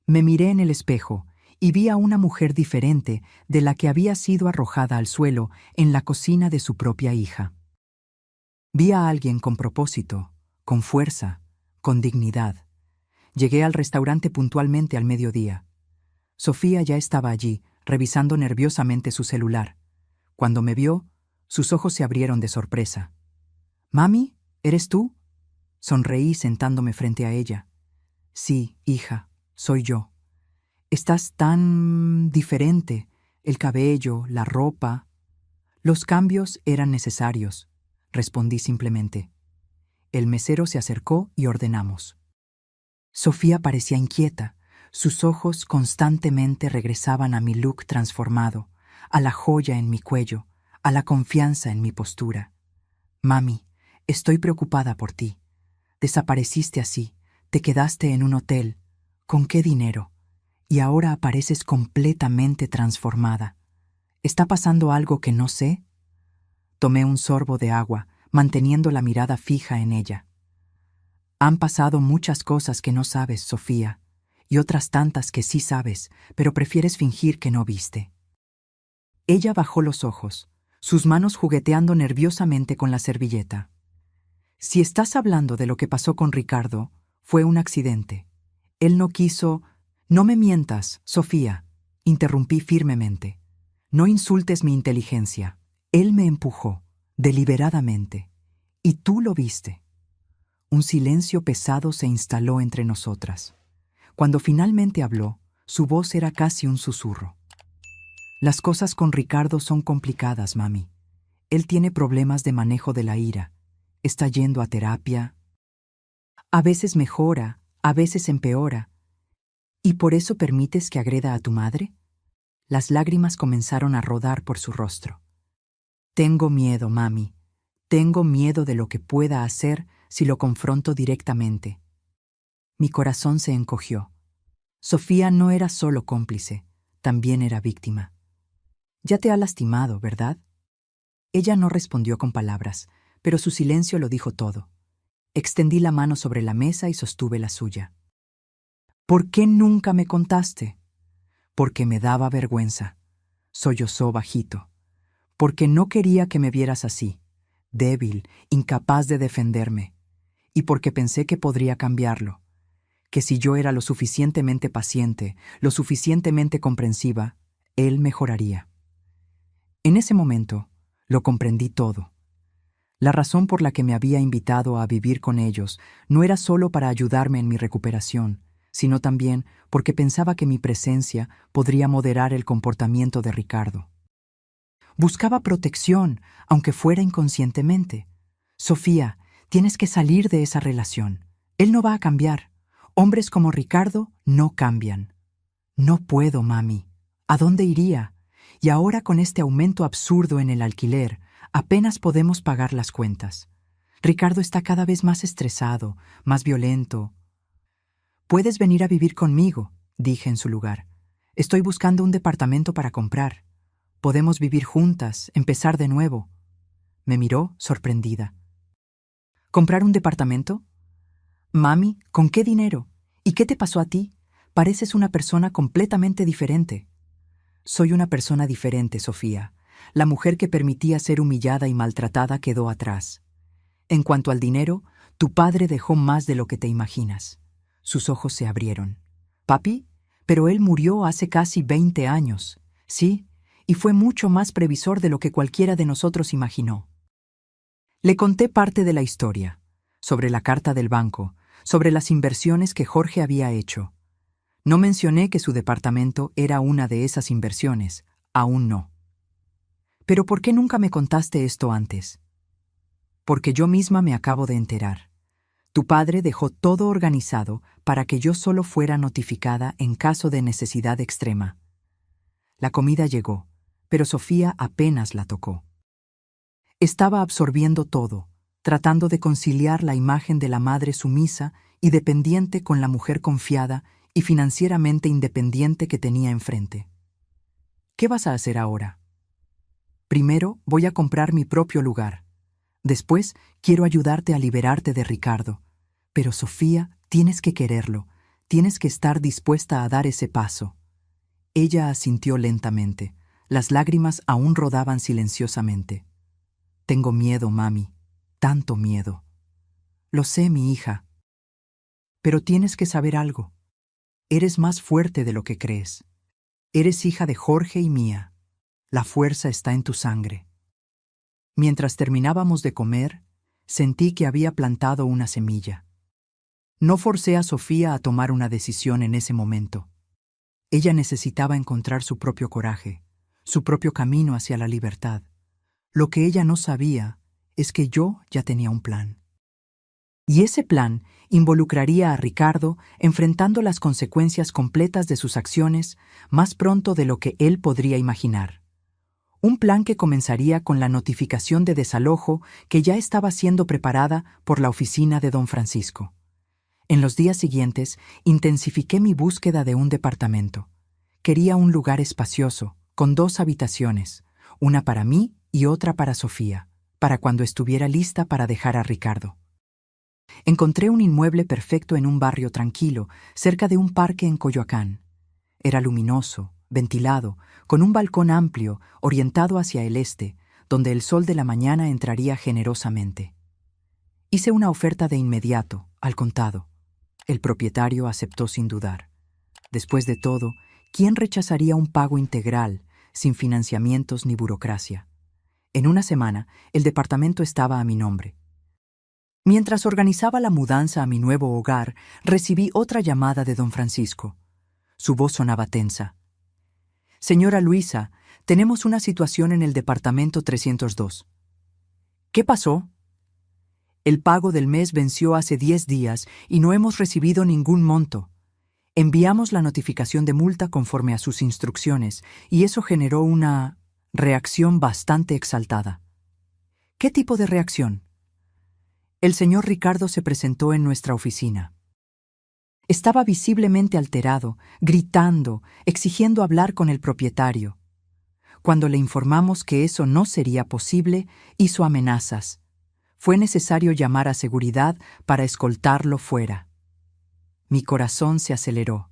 Me miré en el espejo y vi a una mujer diferente de la que había sido arrojada al suelo en la cocina de su propia hija. Vi a alguien con propósito, con fuerza, con dignidad. Llegué al restaurante puntualmente al mediodía. Sofía ya estaba allí, revisando nerviosamente su celular. Cuando me vio, sus ojos se abrieron de sorpresa. «Mami, ¿eres tú?» Sonreí sentándome frente a ella. «Sí, hija, soy yo. Estás tan diferente. El cabello, la ropa». «Los cambios eran necesarios», respondí simplemente. El mesero se acercó y ordenamos. Sofía parecía inquieta. Sus ojos constantemente regresaban a mi look transformado, a la joya en mi cuello, a la confianza en mi postura. «Mami, estoy preocupada por ti. Desapareciste así, te quedaste en un hotel. ¿Con qué dinero? Y ahora apareces completamente transformada. ¿Está pasando algo que no sé?» Tomé un sorbo de agua, manteniendo la mirada fija en ella. «Han pasado muchas cosas que no sabes, Sofía, y otras tantas que sí sabes, pero prefieres fingir que no viste». Ella bajó los ojos, sus manos jugueteando nerviosamente con la servilleta. «Si estás hablando de lo que pasó con Ricardo, fue un accidente. Él no quiso...» «No me mientas, Sofía», interrumpí firmemente. «No insultes mi inteligencia. Él me empujó, deliberadamente. Y tú lo viste». Un silencio pesado se instaló entre nosotras. Cuando finalmente habló, su voz era casi un susurro. «Las cosas con Ricardo son complicadas, mami. Él tiene problemas de manejo de la ira. Está yendo a terapia. A veces mejora, a veces empeora. ¿Y por eso permites que agreda a tu madre?» Las lágrimas comenzaron a rodar por su rostro. «Tengo miedo, mami. Tengo miedo de lo que pueda hacer si lo confronto directamente». Mi corazón se encogió. Sofía no era solo cómplice, también era víctima. «Ya te ha lastimado, ¿verdad?» Ella no respondió con palabras, pero su silencio lo dijo todo. Extendí la mano sobre la mesa y sostuve la suya. «¿Por qué nunca me contaste?» «Porque me daba vergüenza», sollozó bajito. «Porque no quería que me vieras así, débil, incapaz de defenderme. Y porque pensé que podría cambiarlo, que si yo era lo suficientemente paciente, lo suficientemente comprensiva, él mejoraría». En ese momento, lo comprendí todo. La razón por la que me había invitado a vivir con ellos no era solo para ayudarme en mi recuperación, sino también porque pensaba que mi presencia podría moderar el comportamiento de Ricardo. Buscaba protección, aunque fuera inconscientemente. «Sofía, tienes que salir de esa relación. Él no va a cambiar. Hombres como Ricardo no cambian». «No puedo, mami. ¿A dónde iría? Y ahora con este aumento absurdo en el alquiler, apenas podemos pagar las cuentas. Ricardo está cada vez más estresado, más violento». «Puedes venir a vivir conmigo», dije en su lugar. «Estoy buscando un departamento para comprar. Podemos vivir juntas, empezar de nuevo». Me miró, sorprendida. «¿Comprar un departamento? Mami, ¿con qué dinero? ¿Y qué te pasó a ti? Pareces una persona completamente diferente». «Soy una persona diferente, Sofía. La mujer que permitía ser humillada y maltratada quedó atrás. En cuanto al dinero, tu padre dejó más de lo que te imaginas». Sus ojos se abrieron. «¿Papi? Pero él murió hace casi 20 años. Sí, y fue mucho más previsor de lo que cualquiera de nosotros imaginó. Le conté parte de la historia, sobre la carta del banco, sobre las inversiones que Jorge había hecho. No mencioné que su departamento era una de esas inversiones, aún no. ¿Pero por qué nunca me contaste esto antes? Porque yo misma me acabo de enterar. Tu padre dejó todo organizado para que yo solo fuera notificada en caso de necesidad extrema. La comida llegó, pero Sofía apenas la tocó. Estaba absorbiendo todo, tratando de conciliar la imagen de la madre sumisa y dependiente con la mujer confiada y financieramente independiente que tenía enfrente. ¿Qué vas a hacer ahora? Primero voy a comprar mi propio lugar. Después quiero ayudarte a liberarte de Ricardo. Pero Sofía, tienes que quererlo, tienes que estar dispuesta a dar ese paso. Ella asintió lentamente. Las lágrimas aún rodaban silenciosamente. Tengo miedo, mami, tanto miedo. Lo sé, mi hija. Pero tienes que saber algo. Eres más fuerte de lo que crees. Eres hija de Jorge y mía. La fuerza está en tu sangre. Mientras terminábamos de comer, sentí que había plantado una semilla. No forcé a Sofía a tomar una decisión en ese momento. Ella necesitaba encontrar su propio coraje, su propio camino hacia la libertad. Lo que ella no sabía es que yo ya tenía un plan. Y ese plan involucraría a Ricardo enfrentando las consecuencias completas de sus acciones más pronto de lo que él podría imaginar. Un plan que comenzaría con la notificación de desalojo que ya estaba siendo preparada por la oficina de don Francisco. En los días siguientes, intensifiqué mi búsqueda de un departamento. Quería un lugar espacioso, con 2 habitaciones, una para mí y otra para Sofía, para cuando estuviera lista para dejar a Ricardo. Encontré un inmueble perfecto en un barrio tranquilo, cerca de un parque en Coyoacán. Era luminoso, ventilado, con un balcón amplio, orientado hacia el este, donde el sol de la mañana entraría generosamente. Hice una oferta de inmediato, al contado. El propietario aceptó sin dudar. Después de todo, ¿quién rechazaría un pago integral, sin financiamientos ni burocracia? En una semana, el departamento estaba a mi nombre. Mientras organizaba la mudanza a mi nuevo hogar, recibí otra llamada de don Francisco. Su voz sonaba tensa. Señora Luisa, tenemos una situación en el departamento 302. ¿Qué pasó? El pago del mes venció hace 10 días y no hemos recibido ningún monto. Enviamos la notificación de multa conforme a sus instrucciones y eso generó una reacción bastante exaltada. ¿Qué tipo de reacción? El señor Ricardo se presentó en nuestra oficina. Estaba visiblemente alterado, gritando, exigiendo hablar con el propietario. Cuando le informamos que eso no sería posible, hizo amenazas. Fue necesario llamar a seguridad para escoltarlo fuera. Mi corazón se aceleró.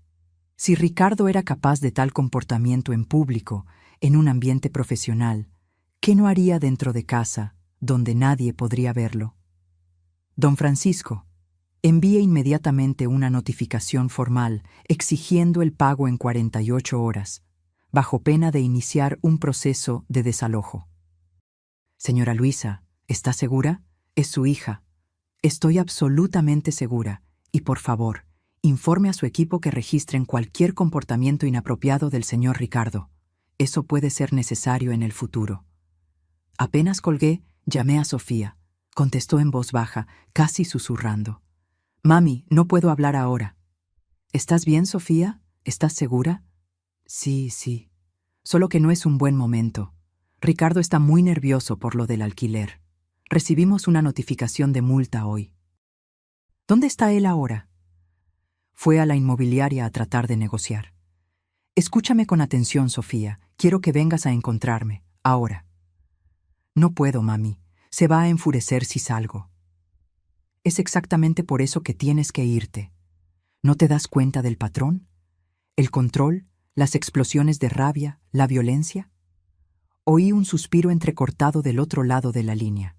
Si Ricardo era capaz de tal comportamiento en público, en un ambiente profesional, ¿qué no haría dentro de casa, donde nadie podría verlo? Don Francisco, envíe inmediatamente una notificación formal exigiendo el pago en 48 horas, bajo pena de iniciar un proceso de desalojo. Señora Luisa, ¿está segura? Es su hija. Estoy absolutamente segura, y por favor, informe a su equipo que registren cualquier comportamiento inapropiado del señor Ricardo. Eso puede ser necesario en el futuro. Apenas colgué, llamé a Sofía. Contestó en voz baja, casi susurrando. Mami, no puedo hablar ahora. ¿Estás bien, Sofía? ¿Estás segura? Sí. Solo que no es un buen momento. Ricardo está muy nervioso por lo del alquiler. Recibimos una notificación de multa hoy. ¿Dónde está él ahora? Fue a la inmobiliaria a tratar de negociar. Escúchame con atención, Sofía. Quiero que vengas a encontrarme, ahora. No puedo, mami. Se va a enfurecer si salgo. Es exactamente por eso que tienes que irte. ¿No te das cuenta del patrón? ¿El control? ¿Las explosiones de rabia? ¿La violencia? Oí un suspiro entrecortado del otro lado de la línea.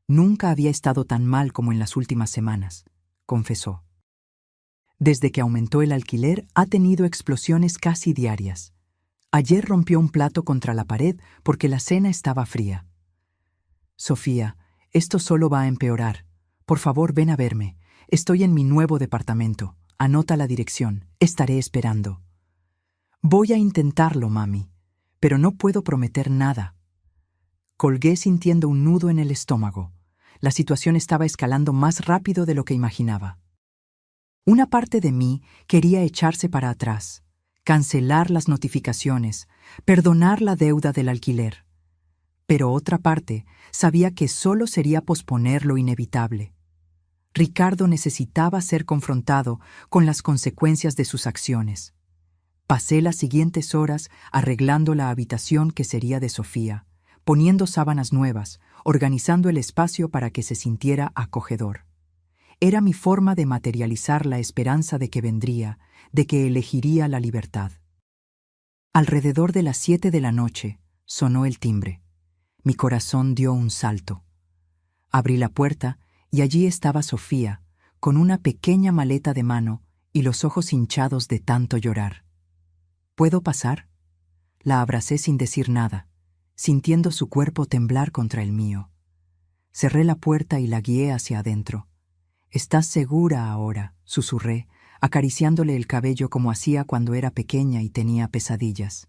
Nunca había estado tan mal como en las últimas semanas, confesó. Desde que aumentó el alquiler, ha tenido explosiones casi diarias. Ayer rompió un plato contra la pared porque la cena estaba fría. Sofía, esto solo va a empeorar. Por favor, ven a verme. Estoy en mi nuevo departamento. Anota la dirección. Estaré esperando. Voy a intentarlo, mami, pero no puedo prometer nada. Colgué sintiendo un nudo en el estómago. La situación estaba escalando más rápido de lo que imaginaba. Una parte de mí quería echarse para atrás, cancelar las notificaciones, perdonar la deuda del alquiler. Pero otra parte sabía que solo sería posponer lo inevitable. Ricardo necesitaba ser confrontado con las consecuencias de sus acciones. Pasé las siguientes horas arreglando la habitación que sería de Sofía, poniendo sábanas nuevas, organizando el espacio para que se sintiera acogedor. Era mi forma de materializar la esperanza de que vendría, de que elegiría la libertad. Alrededor de las 7 de la noche sonó el timbre. Mi corazón dio un salto. Abrí la puerta y allí estaba Sofía, con una pequeña maleta de mano y los ojos hinchados de tanto llorar. ¿Puedo pasar? La abracé sin decir nada, sintiendo su cuerpo temblar contra el mío. Cerré la puerta y la guié hacia adentro. «¿Estás segura ahora?», susurré, acariciándole el cabello como hacía cuando era pequeña y tenía pesadillas.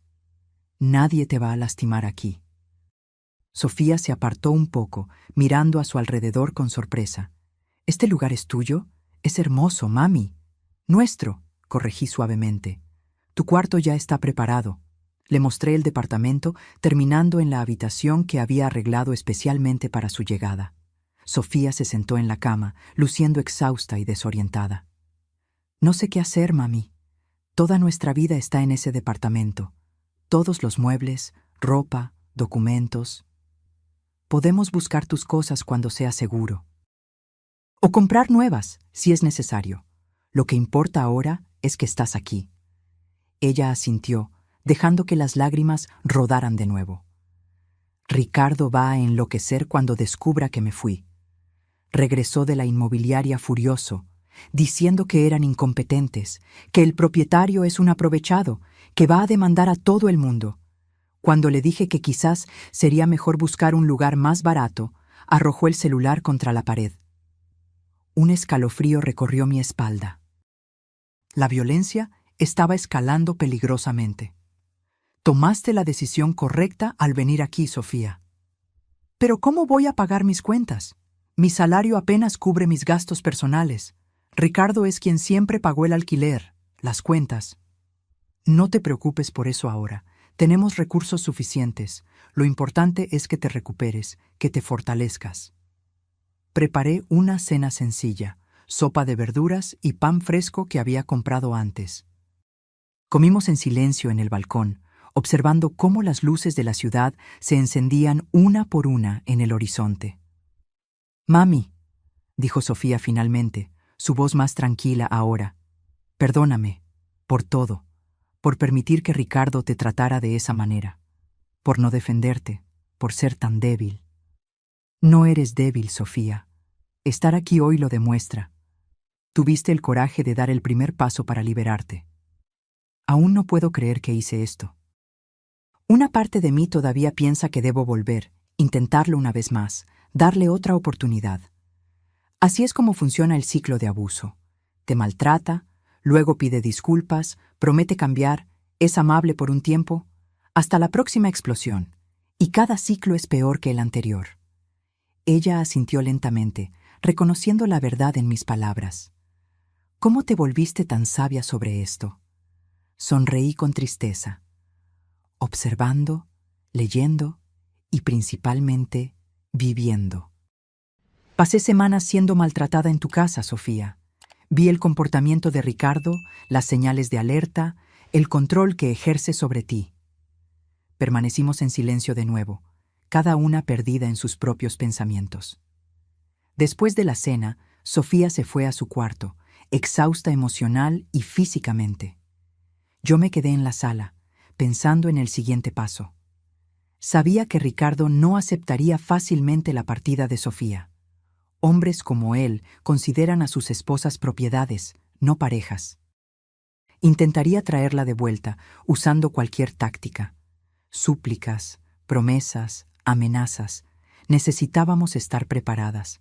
«Nadie te va a lastimar aquí». Sofía se apartó un poco, mirando a su alrededor con sorpresa. «¿Este lugar es tuyo? Es hermoso, mami». «Nuestro», corregí suavemente. «Tu cuarto ya está preparado». Le mostré el departamento, terminando en la habitación que había arreglado especialmente para su llegada. Sofía se sentó en la cama, luciendo exhausta y desorientada. «No sé qué hacer, mami. Toda nuestra vida está en ese departamento. Todos los muebles, ropa, documentos. Podemos buscar tus cosas cuando sea seguro. O comprar nuevas, si es necesario. Lo que importa ahora es que estás aquí». Ella asintió, dejando que las lágrimas rodaran de nuevo. «Ricardo va a enloquecer cuando descubra que me fui». Regresó de la inmobiliaria furioso, diciendo que eran incompetentes, que el propietario es un aprovechado, que va a demandar a todo el mundo. Cuando le dije que quizás sería mejor buscar un lugar más barato, arrojó el celular contra la pared. Un escalofrío recorrió mi espalda. La violencia estaba escalando peligrosamente. «Tomaste la decisión correcta al venir aquí, Sofía». «¿Pero cómo voy a pagar mis cuentas? Mi salario apenas cubre mis gastos personales. Ricardo es quien siempre pagó el alquiler, las cuentas». «No te preocupes por eso ahora. Tenemos recursos suficientes. Lo importante es que te recuperes, que te fortalezcas». Preparé una cena sencilla, sopa de verduras y pan fresco que había comprado antes. Comimos en silencio en el balcón, observando cómo las luces de la ciudad se encendían una por una en el horizonte. «Mami», dijo Sofía finalmente, su voz más tranquila ahora, «perdóname por todo, por permitir que Ricardo te tratara de esa manera, por no defenderte, por ser tan débil». «No eres débil, Sofía. Estar aquí hoy lo demuestra. Tuviste el coraje de dar el primer paso para liberarte. Aún no puedo creer que hice esto. Una parte de mí todavía piensa que debo volver, intentarlo una vez más, darle otra oportunidad. Así es como funciona el ciclo de abuso. Te maltrata, luego pide disculpas, promete cambiar, es amable por un tiempo, hasta la próxima explosión, y cada ciclo es peor que el anterior». Ella asintió lentamente, reconociendo la verdad en mis palabras. «¿Cómo te volviste tan sabia sobre esto?». Sonreí con tristeza. Observando, leyendo y principalmente viviendo. Pasé semanas siendo maltratada en tu casa, Sofía. Vi el comportamiento de Ricardo, las señales de alerta, el control que ejerce sobre ti. Permanecimos en silencio de nuevo, cada una perdida en sus propios pensamientos. Después de la cena, Sofía se fue a su cuarto, exhausta emocional y físicamente. Yo me quedé en la sala, pensando en el siguiente paso. Sabía que Ricardo no aceptaría fácilmente la partida de Sofía. Hombres como él consideran a sus esposas propiedades, no parejas. Intentaría traerla de vuelta, usando cualquier táctica. Súplicas, promesas, amenazas. Necesitábamos estar preparadas.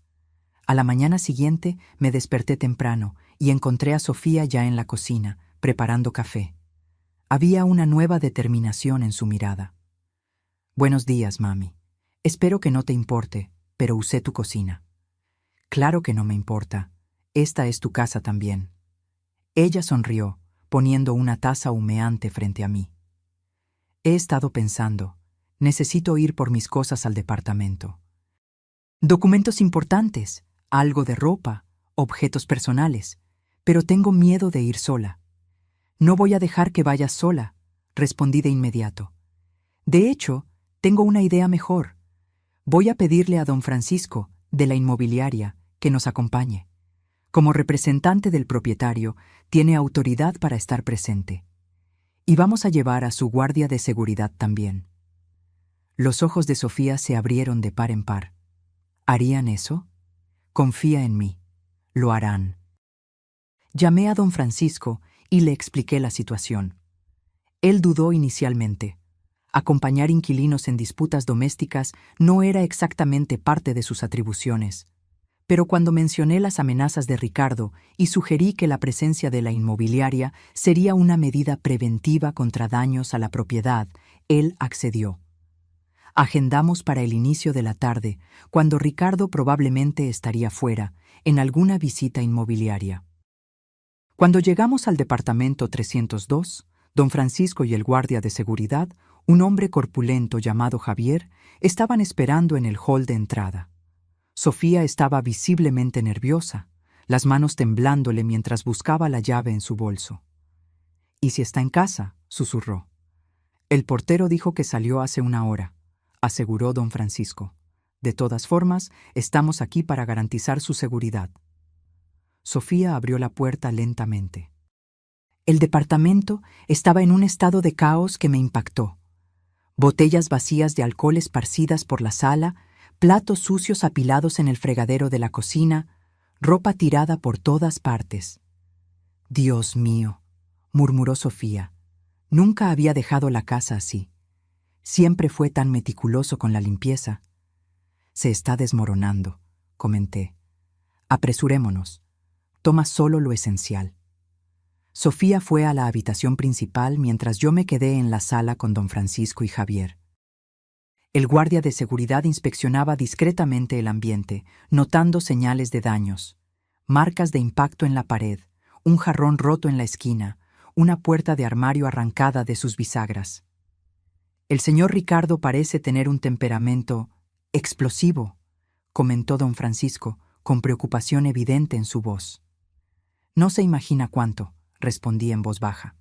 A la mañana siguiente me desperté temprano y encontré a Sofía ya en la cocina, preparando café. Había una nueva determinación en su mirada. «Buenos días, mami. Espero que no te importe, pero usé tu cocina». «Claro que no me importa. Esta es tu casa también». Ella sonrió, poniendo una taza humeante frente a mí. «He estado pensando. Necesito ir por mis cosas al departamento. Documentos importantes, algo de ropa, objetos personales, pero tengo miedo de ir sola». «No voy a dejar que vayas sola», respondí de inmediato. «De hecho, tengo una idea mejor. Voy a pedirle a don Francisco, de la inmobiliaria, que nos acompañe. Como representante del propietario, tiene autoridad para estar presente. Y vamos a llevar a su guardia de seguridad también». Los ojos de Sofía se abrieron de par en par. ¿Harían eso? Confía en mí. Lo harán. Llamé a don Francisco y le expliqué la situación. Él dudó inicialmente. Acompañar inquilinos en disputas domésticas no era exactamente parte de sus atribuciones. Pero cuando mencioné las amenazas de Ricardo y sugerí que la presencia de la inmobiliaria sería una medida preventiva contra daños a la propiedad, él accedió. Agendamos para el inicio de la tarde, cuando Ricardo probablemente estaría fuera, en alguna visita inmobiliaria. Cuando llegamos al departamento 302, don Francisco y el guardia de seguridad, un hombre corpulento llamado Javier, estaban esperando en el hall de entrada. Sofía estaba visiblemente nerviosa, las manos temblándole mientras buscaba la llave en su bolso. «¿Y si está en casa?», susurró. «El portero dijo que salió hace una hora», aseguró don Francisco. «De todas formas, estamos aquí para garantizar su seguridad». Sofía abrió la puerta lentamente. El departamento estaba en un estado de caos que me impactó. Botellas vacías de alcohol esparcidas por la sala, platos sucios apilados en el fregadero de la cocina, ropa tirada por todas partes. «Dios mío», murmuró Sofía. Nunca había dejado la casa así. Siempre fue tan meticuloso con la limpieza. «Se está desmoronando», comenté. «Apresurémonos. Toma solo lo esencial». Sofía fue a la habitación principal mientras yo me quedé en la sala con don Francisco y Javier. El guardia de seguridad inspeccionaba discretamente el ambiente, notando señales de daños, marcas de impacto en la pared, un jarrón roto en la esquina, una puerta de armario arrancada de sus bisagras. «El señor Ricardo parece tener un temperamento explosivo», comentó don Francisco, con preocupación evidente en su voz. «No se imagina cuánto», respondí en voz baja.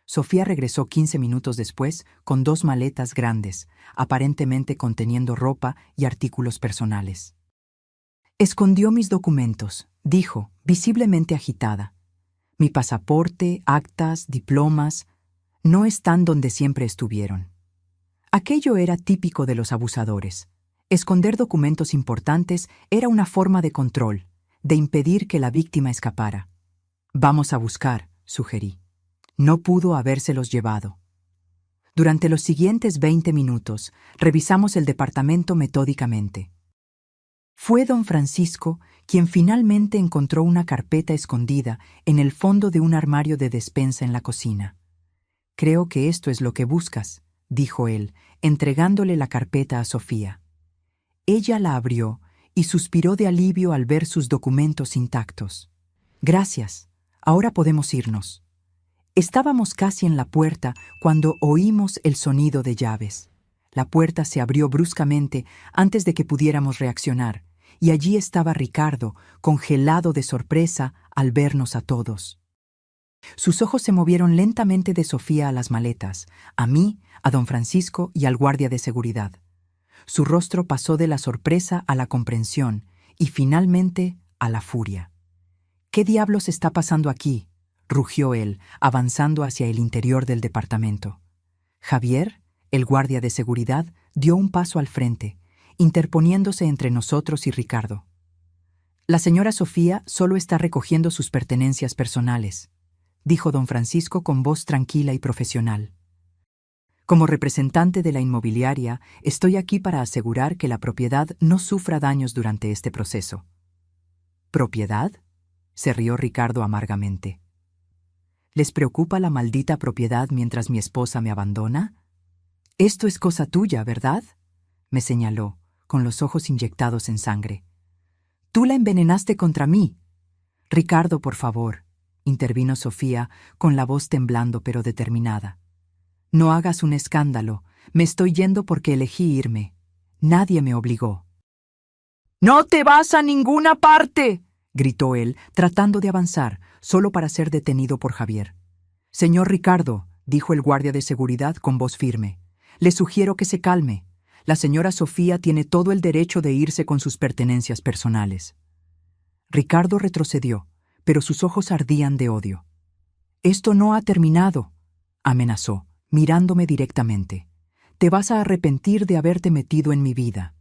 Sofía regresó 15 minutos después con 2 maletas grandes, aparentemente conteniendo ropa y artículos personales. «Escondió mis documentos», dijo, visiblemente agitada. «Mi pasaporte, actas, diplomas, no están donde siempre estuvieron». Aquello era típico de los abusadores. Esconder documentos importantes era una forma de control, de impedir que la víctima escapara. «Vamos a buscar», sugerí. No pudo habérselos llevado. Durante los siguientes 20 minutos, revisamos el departamento metódicamente. Fue don Francisco quien finalmente encontró una carpeta escondida en el fondo de un armario de despensa en la cocina. «Creo que esto es lo que buscas», dijo él, entregándole la carpeta a Sofía. Ella la abrió y suspiró de alivio al ver sus documentos intactos. «Gracias. Ahora podemos irnos». Estábamos casi en la puerta cuando oímos el sonido de llaves. La puerta se abrió bruscamente antes de que pudiéramos reaccionar, y allí estaba Ricardo, congelado de sorpresa al vernos a todos. Sus ojos se movieron lentamente de Sofía a las maletas, a mí, a don Francisco y al guardia de seguridad. Su rostro pasó de la sorpresa a la comprensión y finalmente a la furia. «¿Qué diablos está pasando aquí?», rugió él, avanzando hacia el interior del departamento. Javier, el guardia de seguridad, dio un paso al frente, interponiéndose entre nosotros y Ricardo. «La señora Sofía solo está recogiendo sus pertenencias personales», dijo don Francisco con voz tranquila y profesional. Como representante de la inmobiliaria, estoy aquí para asegurar que la propiedad no sufra daños durante este proceso. ¿Propiedad?, se rió Ricardo amargamente. ¿Les preocupa la maldita propiedad mientras mi esposa me abandona? Esto es cosa tuya, ¿verdad?, me señaló, con los ojos inyectados en sangre. Tú la envenenaste contra mí. Ricardo, por favor, intervino Sofía, con la voz temblando pero determinada. No hagas un escándalo. Me estoy yendo porque elegí irme. Nadie me obligó. ¡No te vas a ninguna parte!, gritó él, tratando de avanzar, solo para ser detenido por Javier. Señor Ricardo, dijo el guardia de seguridad con voz firme, le sugiero que se calme. La señora Sofía tiene todo el derecho de irse con sus pertenencias personales. Ricardo retrocedió, pero sus ojos ardían de odio. Esto no ha terminado, amenazó, mirándome directamente. Te vas a arrepentir de haberte metido en mi vida.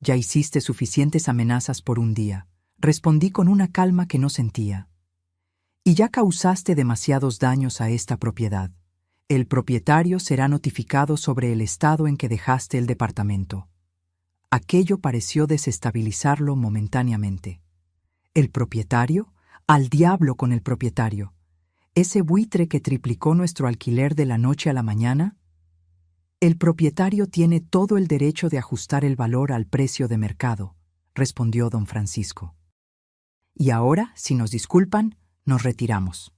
Ya hiciste suficientes amenazas por un día, respondí con una calma que no sentía. Y ya causaste demasiados daños a esta propiedad. El propietario será notificado sobre el estado en que dejaste el departamento. Aquello pareció desestabilizarlo momentáneamente. ¿El propietario? ¡Al diablo con el propietario! ¿Ese buitre que triplicó nuestro alquiler de la noche a la mañana? El propietario tiene todo el derecho de ajustar el valor al precio de mercado, respondió don Francisco. Y ahora, si nos disculpan, nos retiramos.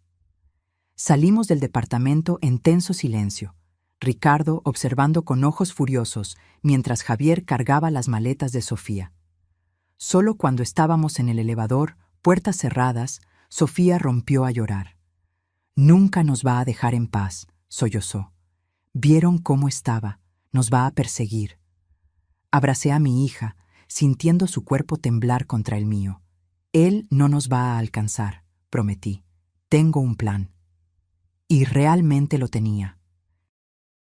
Salimos del departamento en tenso silencio, Ricardo observando con ojos furiosos mientras Javier cargaba las maletas de Sofía. Solo cuando estábamos en el elevador, puertas cerradas, Sofía rompió a llorar. Nunca nos va a dejar en paz, sollozó. Vieron cómo estaba, nos va a perseguir. Abracé a mi hija, sintiendo su cuerpo temblar contra el mío. Él no nos va a alcanzar, prometí. Tengo un plan. Y realmente lo tenía.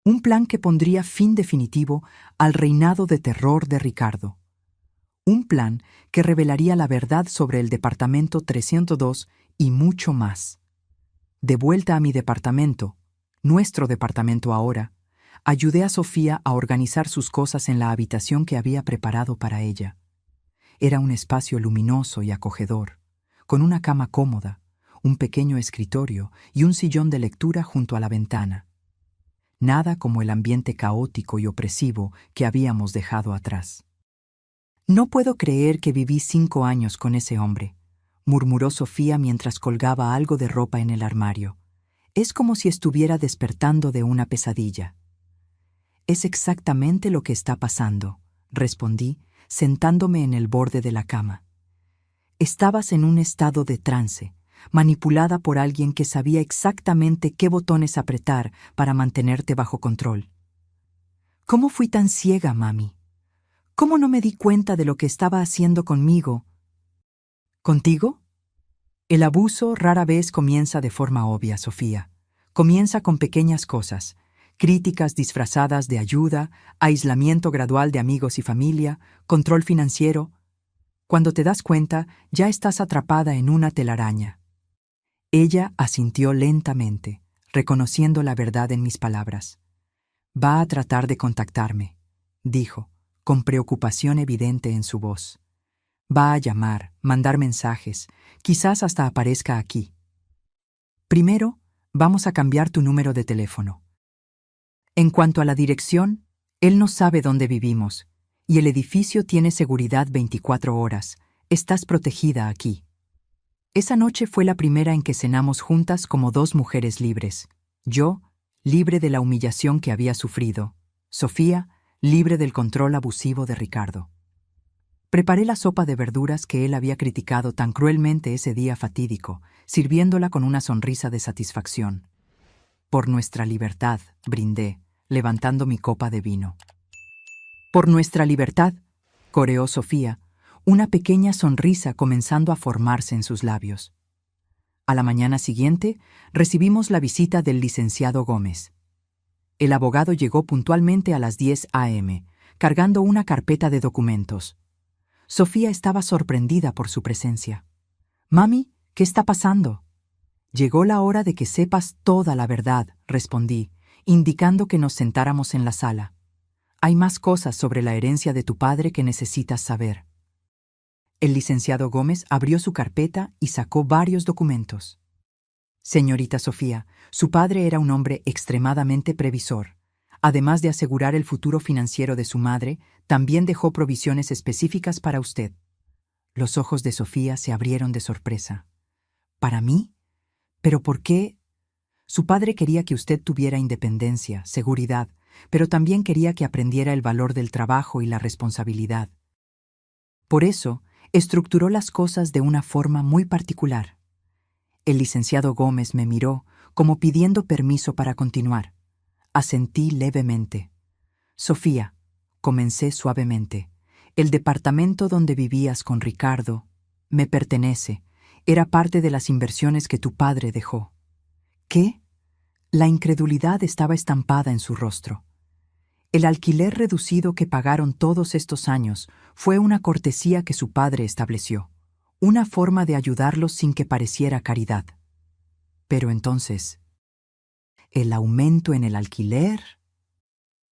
Un plan que pondría fin definitivo al reinado de terror de Ricardo. Un plan que revelaría la verdad sobre el departamento 302 y mucho más. De vuelta a mi departamento, nuestro departamento ahora, ayudé a Sofía a organizar sus cosas en la habitación que había preparado para ella. Era un espacio luminoso y acogedor, con una cama cómoda, un pequeño escritorio y un sillón de lectura junto a la ventana. Nada como el ambiente caótico y opresivo que habíamos dejado atrás. No puedo creer que viví 5 años con ese hombre, murmuró Sofía mientras colgaba algo de ropa en el armario. Es como si estuviera despertando de una pesadilla. Es exactamente lo que está pasando, respondí, sentándome en el borde de la cama. Estabas en un estado de trance, manipulada por alguien que sabía exactamente qué botones apretar para mantenerte bajo control. ¿Cómo fui tan ciega, mami? ¿Cómo no me di cuenta de lo que estaba haciendo conmigo? ¿Contigo? El abuso rara vez comienza de forma obvia, Sofía. Comienza con pequeñas cosas, críticas disfrazadas de ayuda, aislamiento gradual de amigos y familia, control financiero. Cuando te das cuenta, ya estás atrapada en una telaraña. Ella asintió lentamente, reconociendo la verdad en mis palabras. Va a tratar de contactarme, dijo, con preocupación evidente en su voz. Va a llamar, mandar mensajes, quizás hasta aparezca aquí. Primero, vamos a cambiar tu número de teléfono. En cuanto a la dirección, él no sabe dónde vivimos, y el edificio tiene seguridad 24 horas. Estás protegida aquí. Esa noche fue la primera en que cenamos juntas como 2 mujeres libres. Yo, libre de la humillación que había sufrido. Sofía, libre del control abusivo de Ricardo. Preparé la sopa de verduras que él había criticado tan cruelmente ese día fatídico, sirviéndola con una sonrisa de satisfacción. Por nuestra libertad, brindé, levantando mi copa de vino. Por nuestra libertad, coreó Sofía, una pequeña sonrisa comenzando a formarse en sus labios. A la mañana siguiente, recibimos la visita del licenciado Gómez. El abogado llegó puntualmente a las 10 a.m., cargando una carpeta de documentos. Sofía estaba sorprendida por su presencia. «Mami, ¿qué está pasando?». Llegó la hora de que sepas toda la verdad, respondí, indicando que nos sentáramos en la sala. Hay más cosas sobre la herencia de tu padre que necesitas saber. El licenciado Gómez abrió su carpeta y sacó varios documentos. Señorita Sofía, su padre era un hombre extremadamente previsor. Además de asegurar el futuro financiero de su madre, también dejó provisiones específicas para usted. Los ojos de Sofía se abrieron de sorpresa. ¿Para mí? ¿Pero por qué? Su padre quería que usted tuviera independencia, seguridad, pero también quería que aprendiera el valor del trabajo y la responsabilidad. Por eso, estructuró las cosas de una forma muy particular. El licenciado Gómez me miró, como pidiendo permiso para continuar. Asentí levemente. Sofía, comencé suavemente, el departamento donde vivías con Ricardo me pertenece. Era parte de las inversiones que tu padre dejó. ¿Qué? La incredulidad estaba estampada en su rostro. El alquiler reducido que pagaron todos estos años fue una cortesía que su padre estableció, una forma de ayudarlos sin que pareciera caridad. Pero entonces, ¿el aumento en el alquiler?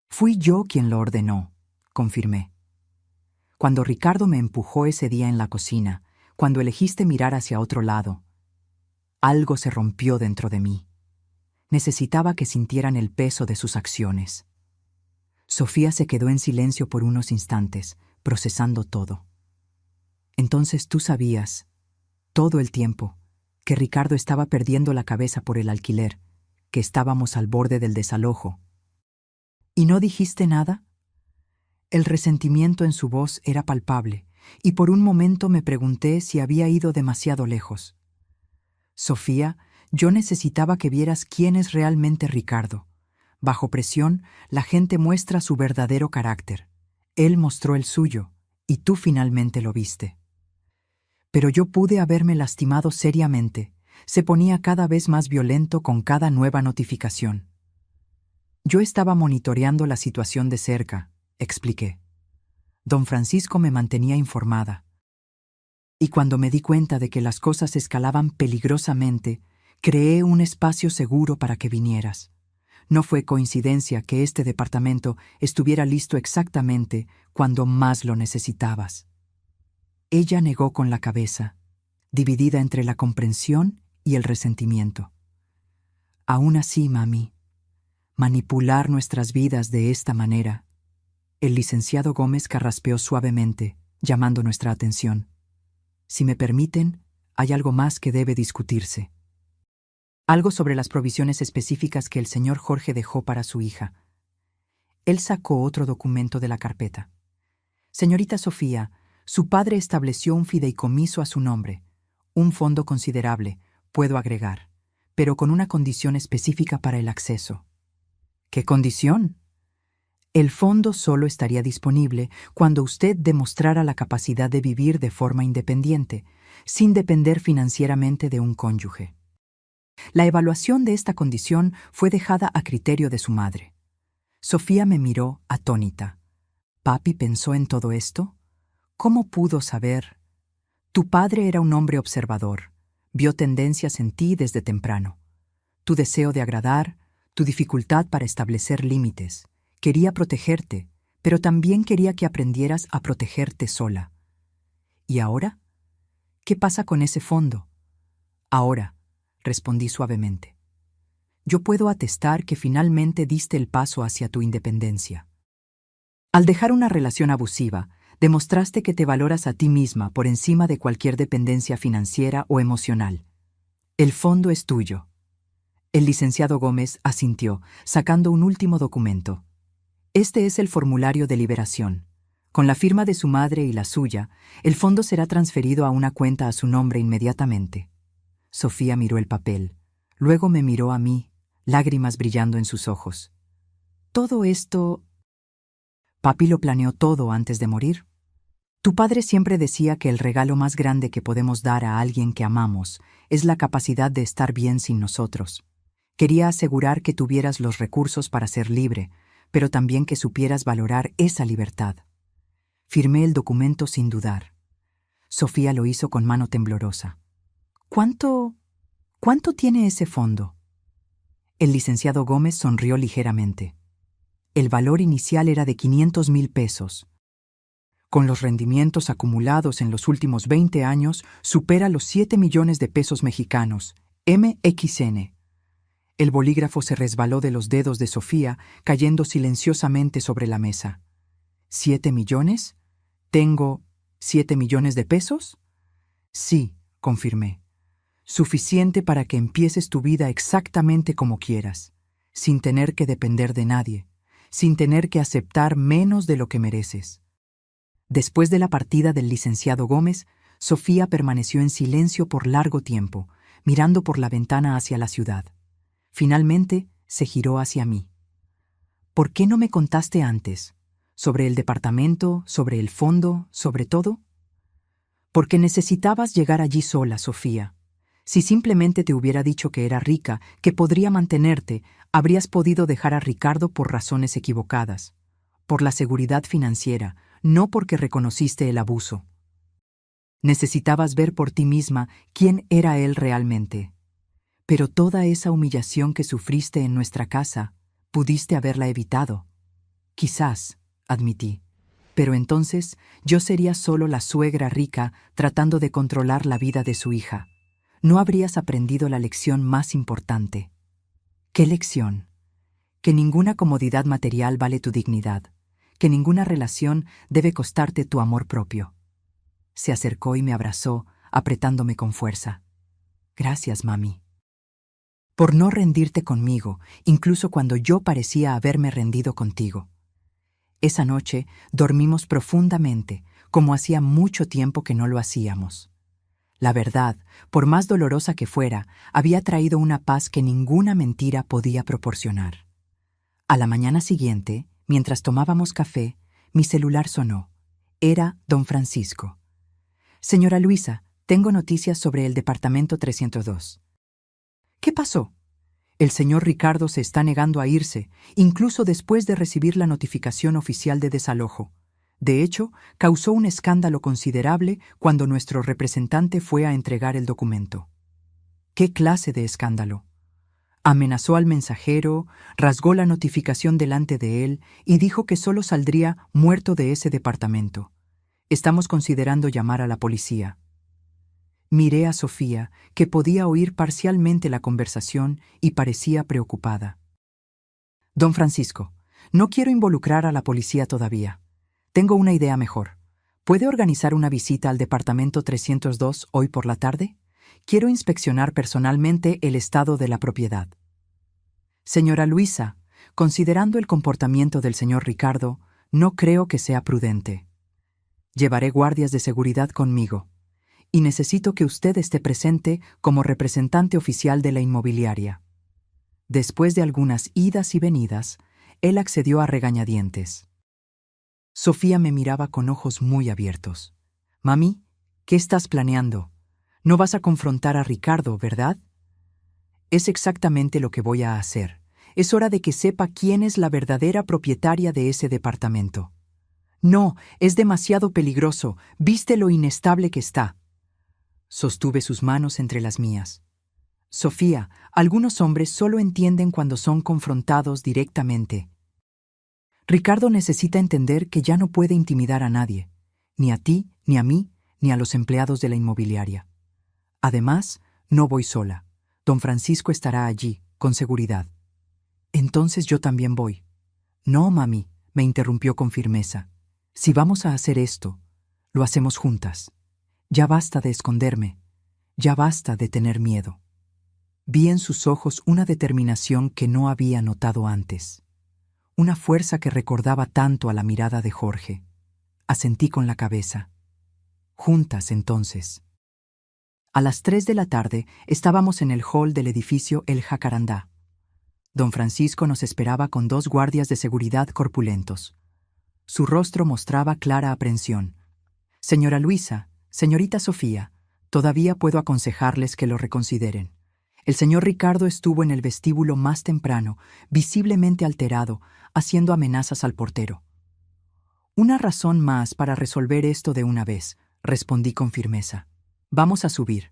Fui yo quien lo ordenó, confirmé. Cuando Ricardo me empujó ese día en la cocina, cuando elegiste mirar hacia otro lado, algo se rompió dentro de mí. Necesitaba que sintieran el peso de sus acciones. Sofía se quedó en silencio por unos instantes, procesando todo. Entonces tú sabías, todo el tiempo, que Ricardo estaba perdiendo la cabeza por el alquiler, que estábamos al borde del desalojo. ¿Y no dijiste nada? El resentimiento en su voz era palpable, y por un momento me pregunté si había ido demasiado lejos. Sofía, yo necesitaba que vieras quién es realmente Ricardo. Bajo presión, la gente muestra su verdadero carácter. Él mostró el suyo, y tú finalmente lo viste. Pero yo pude haberme lastimado seriamente. Se ponía cada vez más violento con cada nueva notificación. Yo estaba monitoreando la situación de cerca, expliqué. Don Francisco me mantenía informada. Y cuando me di cuenta de que las cosas escalaban peligrosamente, creé un espacio seguro para que vinieras. No fue coincidencia que este departamento estuviera listo exactamente cuando más lo necesitabas. Ella negó con la cabeza, dividida entre la comprensión y el resentimiento. Aún así, mami, manipular nuestras vidas de esta manera. El licenciado Gómez carraspeó suavemente, llamando nuestra atención. Si me permiten, hay algo más que debe discutirse. Algo sobre las provisiones específicas que el señor Jorge dejó para su hija. Él sacó otro documento de la carpeta. Señorita Sofía, su padre estableció un fideicomiso a su nombre, un fondo considerable, puedo agregar, pero con una condición específica para el acceso. ¿Qué condición? El fondo solo estaría disponible cuando usted demostrara la capacidad de vivir de forma independiente, sin depender financieramente de un cónyuge. La evaluación de esta condición fue dejada a criterio de su madre. Sofía me miró atónita. ¿Papi pensó en todo esto? ¿Cómo pudo saber? Tu padre era un hombre observador. Vio tendencias en ti desde temprano. Tu deseo de agradar, tu dificultad para establecer límites. Quería protegerte, pero también quería que aprendieras a protegerte sola. ¿Y ahora? ¿Qué pasa con ese fondo? Ahora, respondí suavemente. Yo puedo atestar que finalmente diste el paso hacia tu independencia. Al dejar una relación abusiva, demostraste que te valoras a ti misma por encima de cualquier dependencia financiera o emocional. El fondo es tuyo. El licenciado Gómez asintió, sacando un último documento. Este es el formulario de liberación. Con la firma de su madre y la suya, el fondo será transferido a una cuenta a su nombre inmediatamente. Sofía miró el papel. Luego me miró a mí, lágrimas brillando en sus ojos. Todo esto... ¿Papi lo planeó todo antes de morir? Tu padre siempre decía que el regalo más grande que podemos dar a alguien que amamos es la capacidad de estar bien sin nosotros. Quería asegurar que tuvieras los recursos para ser libre, pero también que supieras valorar esa libertad. Firmé el documento sin dudar. Sofía lo hizo con mano temblorosa. ¿Cuánto ¿Cuánto tiene ese fondo? El licenciado Gómez sonrió ligeramente. El valor inicial era de 500,000 pesos. Con los rendimientos acumulados en los últimos 20 años, supera los 7 millones de pesos mexicanos, MXN. El bolígrafo se resbaló de los dedos de Sofía, cayendo silenciosamente sobre la mesa. ¿7 millones? ¿Tengo 7 millones de pesos? Sí, confirmé. Suficiente para que empieces tu vida exactamente como quieras, sin tener que depender de nadie, sin tener que aceptar menos de lo que mereces. Después de la partida del licenciado Gómez, Sofía permaneció en silencio por largo tiempo, mirando por la ventana hacia la ciudad. Finalmente, se giró hacia mí. ¿Por qué no me contaste antes? ¿Sobre el departamento, sobre el fondo, sobre todo? Porque necesitabas llegar allí sola, Sofía. Si simplemente te hubiera dicho que era rica, que podría mantenerte, habrías podido dejar a Ricardo por razones equivocadas. Por la seguridad financiera, no porque reconociste el abuso. Necesitabas ver por ti misma quién era él realmente. Pero toda esa humillación que sufriste en nuestra casa, pudiste haberla evitado. Quizás, admití. Pero entonces yo sería solo la suegra rica tratando de controlar la vida de su hija. No habrías aprendido la lección más importante. ¿Qué lección? Que ninguna comodidad material vale tu dignidad, que ninguna relación debe costarte tu amor propio. Se acercó y me abrazó, apretándome con fuerza. Gracias, mami. Por no rendirte conmigo, incluso cuando yo parecía haberme rendido contigo. Esa noche dormimos profundamente, como hacía mucho tiempo que no lo hacíamos. La verdad, por más dolorosa que fuera, había traído una paz que ninguna mentira podía proporcionar. A la mañana siguiente, mientras tomábamos café, mi celular sonó. Era don Francisco. Señora Luisa, tengo noticias sobre el departamento 302. ¿Qué pasó? El señor Ricardo se está negando a irse, incluso después de recibir la notificación oficial de desalojo. De hecho, causó un escándalo considerable cuando nuestro representante fue a entregar el documento. ¿Qué clase de escándalo? Amenazó al mensajero, rasgó la notificación delante de él y dijo que solo saldría muerto de ese departamento. Estamos considerando llamar a la policía. Miré a Sofía, que podía oír parcialmente la conversación y parecía preocupada. Don Francisco, no quiero involucrar a la policía todavía. Tengo una idea mejor. ¿Puede organizar una visita al departamento 302 hoy por la tarde? Quiero inspeccionar personalmente el estado de la propiedad. Señora Luisa, considerando el comportamiento del señor Ricardo, no creo que sea prudente. Llevaré guardias de seguridad conmigo, y necesito que usted esté presente como representante oficial de la inmobiliaria. Después de algunas idas y venidas, él accedió a regañadientes. Sofía me miraba con ojos muy abiertos. Mami, ¿qué estás planeando? No vas a confrontar a Ricardo, ¿verdad? Es exactamente lo que voy a hacer. Es hora de que sepa quién es la verdadera propietaria de ese departamento. No, es demasiado peligroso. ¿Viste lo inestable que está? Sostuve sus manos entre las mías. Sofía, algunos hombres solo entienden cuando son confrontados directamente. Ricardo necesita entender que ya no puede intimidar a nadie, ni a ti, ni a mí, ni a los empleados de la inmobiliaria. Además, no voy sola. Don Francisco estará allí, con seguridad. Entonces yo también voy. No, mami, me interrumpió con firmeza. Si vamos a hacer esto, lo hacemos juntas. Ya basta de esconderme. Ya basta de tener miedo. Vi en sus ojos una determinación que no había notado antes. Una fuerza que recordaba tanto a la mirada de Jorge. Asentí con la cabeza. Juntas, entonces. A las 3 de la tarde estábamos en el hall del edificio El Jacarandá. Don Francisco nos esperaba con 2 guardias de seguridad corpulentos. Su rostro mostraba clara aprensión. Señora Luisa, señorita Sofía, todavía puedo aconsejarles que lo reconsideren. El señor Ricardo estuvo en el vestíbulo más temprano, visiblemente alterado, haciendo amenazas al portero. Una razón más para resolver esto de una vez, respondí con firmeza. Vamos a subir.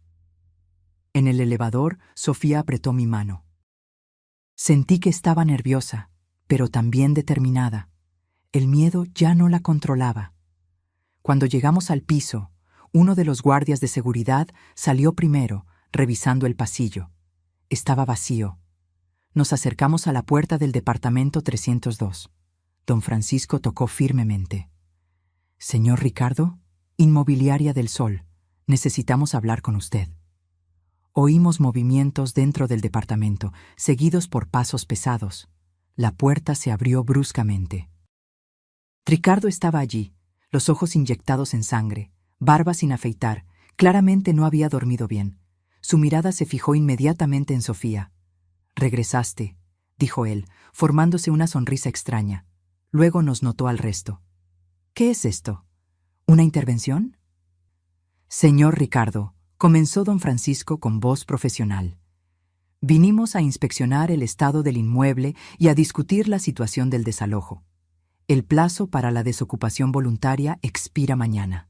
En el elevador, Sofía apretó mi mano. Sentí que estaba nerviosa, pero también determinada. El miedo ya no la controlaba. Cuando llegamos al piso, uno de los guardias de seguridad salió primero, revisando el pasillo. Estaba vacío. Nos acercamos a la puerta del departamento 302. Don Francisco tocó firmemente. «Señor Ricardo, Inmobiliaria del Sol, necesitamos hablar con usted». Oímos movimientos dentro del departamento, seguidos por pasos pesados. La puerta se abrió bruscamente. Ricardo estaba allí, los ojos inyectados en sangre, barba sin afeitar. Claramente no había dormido bien. Su mirada se fijó inmediatamente en Sofía. «Regresaste», dijo él, formándose una sonrisa extraña. Luego nos notó al resto. «¿Qué es esto? ¿Una intervención?» «Señor Ricardo», comenzó don Francisco con voz profesional. «Vinimos a inspeccionar el estado del inmueble y a discutir la situación del desalojo. El plazo para la desocupación voluntaria expira mañana».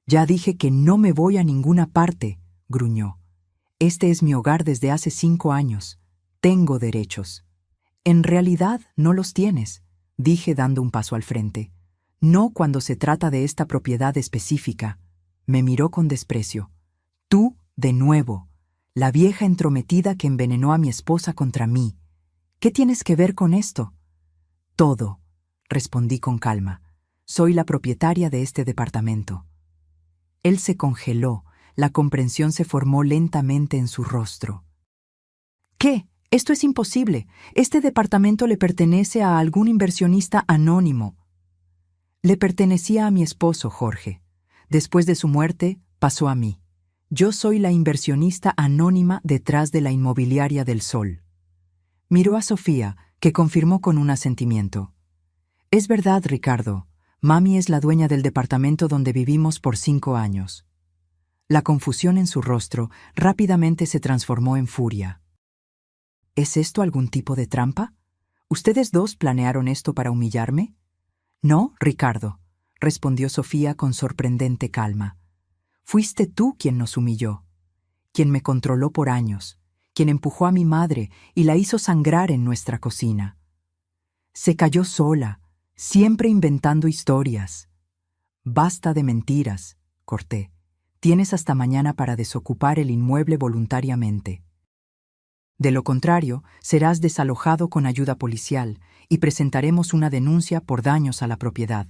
«Ya dije que no me voy a ninguna parte», gruñó. «Este es mi hogar desde hace 5 años. Tengo derechos». «En realidad no los tienes», dije dando un paso al frente. «No cuando se trata de esta propiedad específica». Me miró con desprecio. «Tú, de nuevo, la vieja entrometida que envenenó a mi esposa contra mí. ¿Qué tienes que ver con esto?» «Todo», respondí con calma. «Soy la propietaria de este departamento». Él se congeló, la comprensión se formó lentamente en su rostro. «¿Qué? Esto es imposible. Este departamento le pertenece a algún inversionista anónimo». «Le pertenecía a mi esposo, Jorge. Después de su muerte, pasó a mí. Yo soy la inversionista anónima detrás de la Inmobiliaria del Sol». Miró a Sofía, que confirmó con un asentimiento. «Es verdad, Ricardo. Mami es la dueña del departamento donde vivimos por 5 años». La confusión en su rostro rápidamente se transformó en furia. «¿Es esto algún tipo de trampa? ¿Ustedes dos planearon esto para humillarme?» «No, Ricardo», respondió Sofía con sorprendente calma. «Fuiste tú quien nos humilló, quien me controló por años, quien empujó a mi madre y la hizo sangrar en nuestra cocina. Se cayó sola, siempre inventando historias». «Basta de mentiras», corté. «Tienes hasta mañana para desocupar el inmueble voluntariamente. De lo contrario, serás desalojado con ayuda policial y presentaremos una denuncia por daños a la propiedad».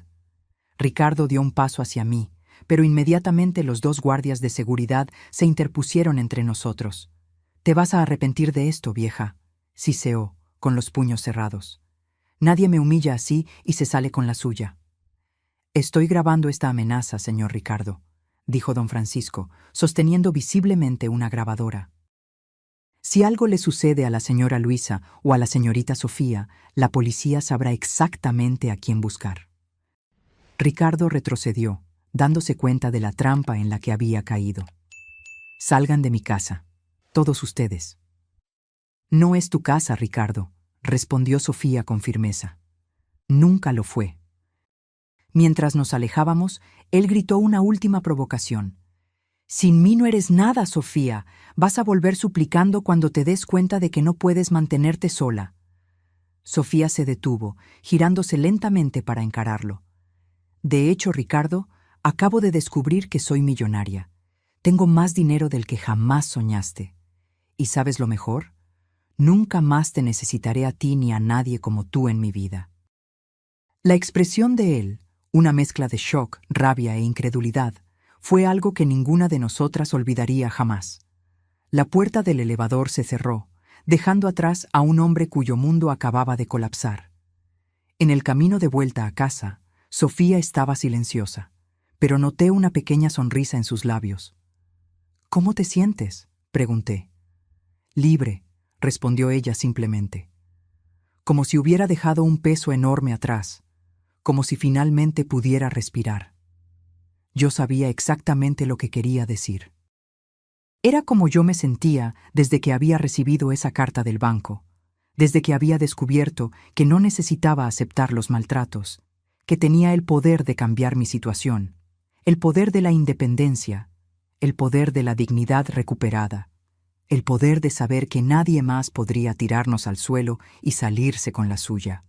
Ricardo dio un paso hacia mí, pero inmediatamente los 2 guardias de seguridad se interpusieron entre nosotros. «Te vas a arrepentir de esto, vieja», siseó, con los puños cerrados. «Nadie me humilla así y se sale con la suya». «Estoy grabando esta amenaza, señor Ricardo», dijo don Francisco, sosteniendo visiblemente una grabadora. «Si algo le sucede a la señora Luisa o a la señorita Sofía, la policía sabrá exactamente a quién buscar». Ricardo retrocedió, dándose cuenta de la trampa en la que había caído. «Salgan de mi casa, todos ustedes». «No es tu casa, Ricardo», respondió Sofía con firmeza. «Nunca lo fue». Mientras nos alejábamos, él gritó una última provocación. «Sin mí no eres nada, Sofía. Vas a volver suplicando cuando te des cuenta de que no puedes mantenerte sola». Sofía se detuvo, girándose lentamente para encararlo. «De hecho, Ricardo, acabo de descubrir que soy millonaria. Tengo más dinero del que jamás soñaste. ¿Y sabes lo mejor? Nunca más te necesitaré a ti ni a nadie como tú en mi vida». La expresión de él, una mezcla de shock, rabia e incredulidad, fue algo que ninguna de nosotras olvidaría jamás. La puerta del elevador se cerró, dejando atrás a un hombre cuyo mundo acababa de colapsar. En el camino de vuelta a casa, Sofía estaba silenciosa, pero noté una pequeña sonrisa en sus labios. «¿Cómo te sientes?», pregunté. «Libre», respondió ella simplemente. Como si hubiera dejado un peso enorme atrás, como si finalmente pudiera respirar. Yo sabía exactamente lo que quería decir. Era como yo me sentía desde que había recibido esa carta del banco, desde que había descubierto que no necesitaba aceptar los maltratos, que tenía el poder de cambiar mi situación, el poder de la independencia, el poder de la dignidad recuperada, el poder de saber que nadie más podría tirarnos al suelo y salirse con la suya.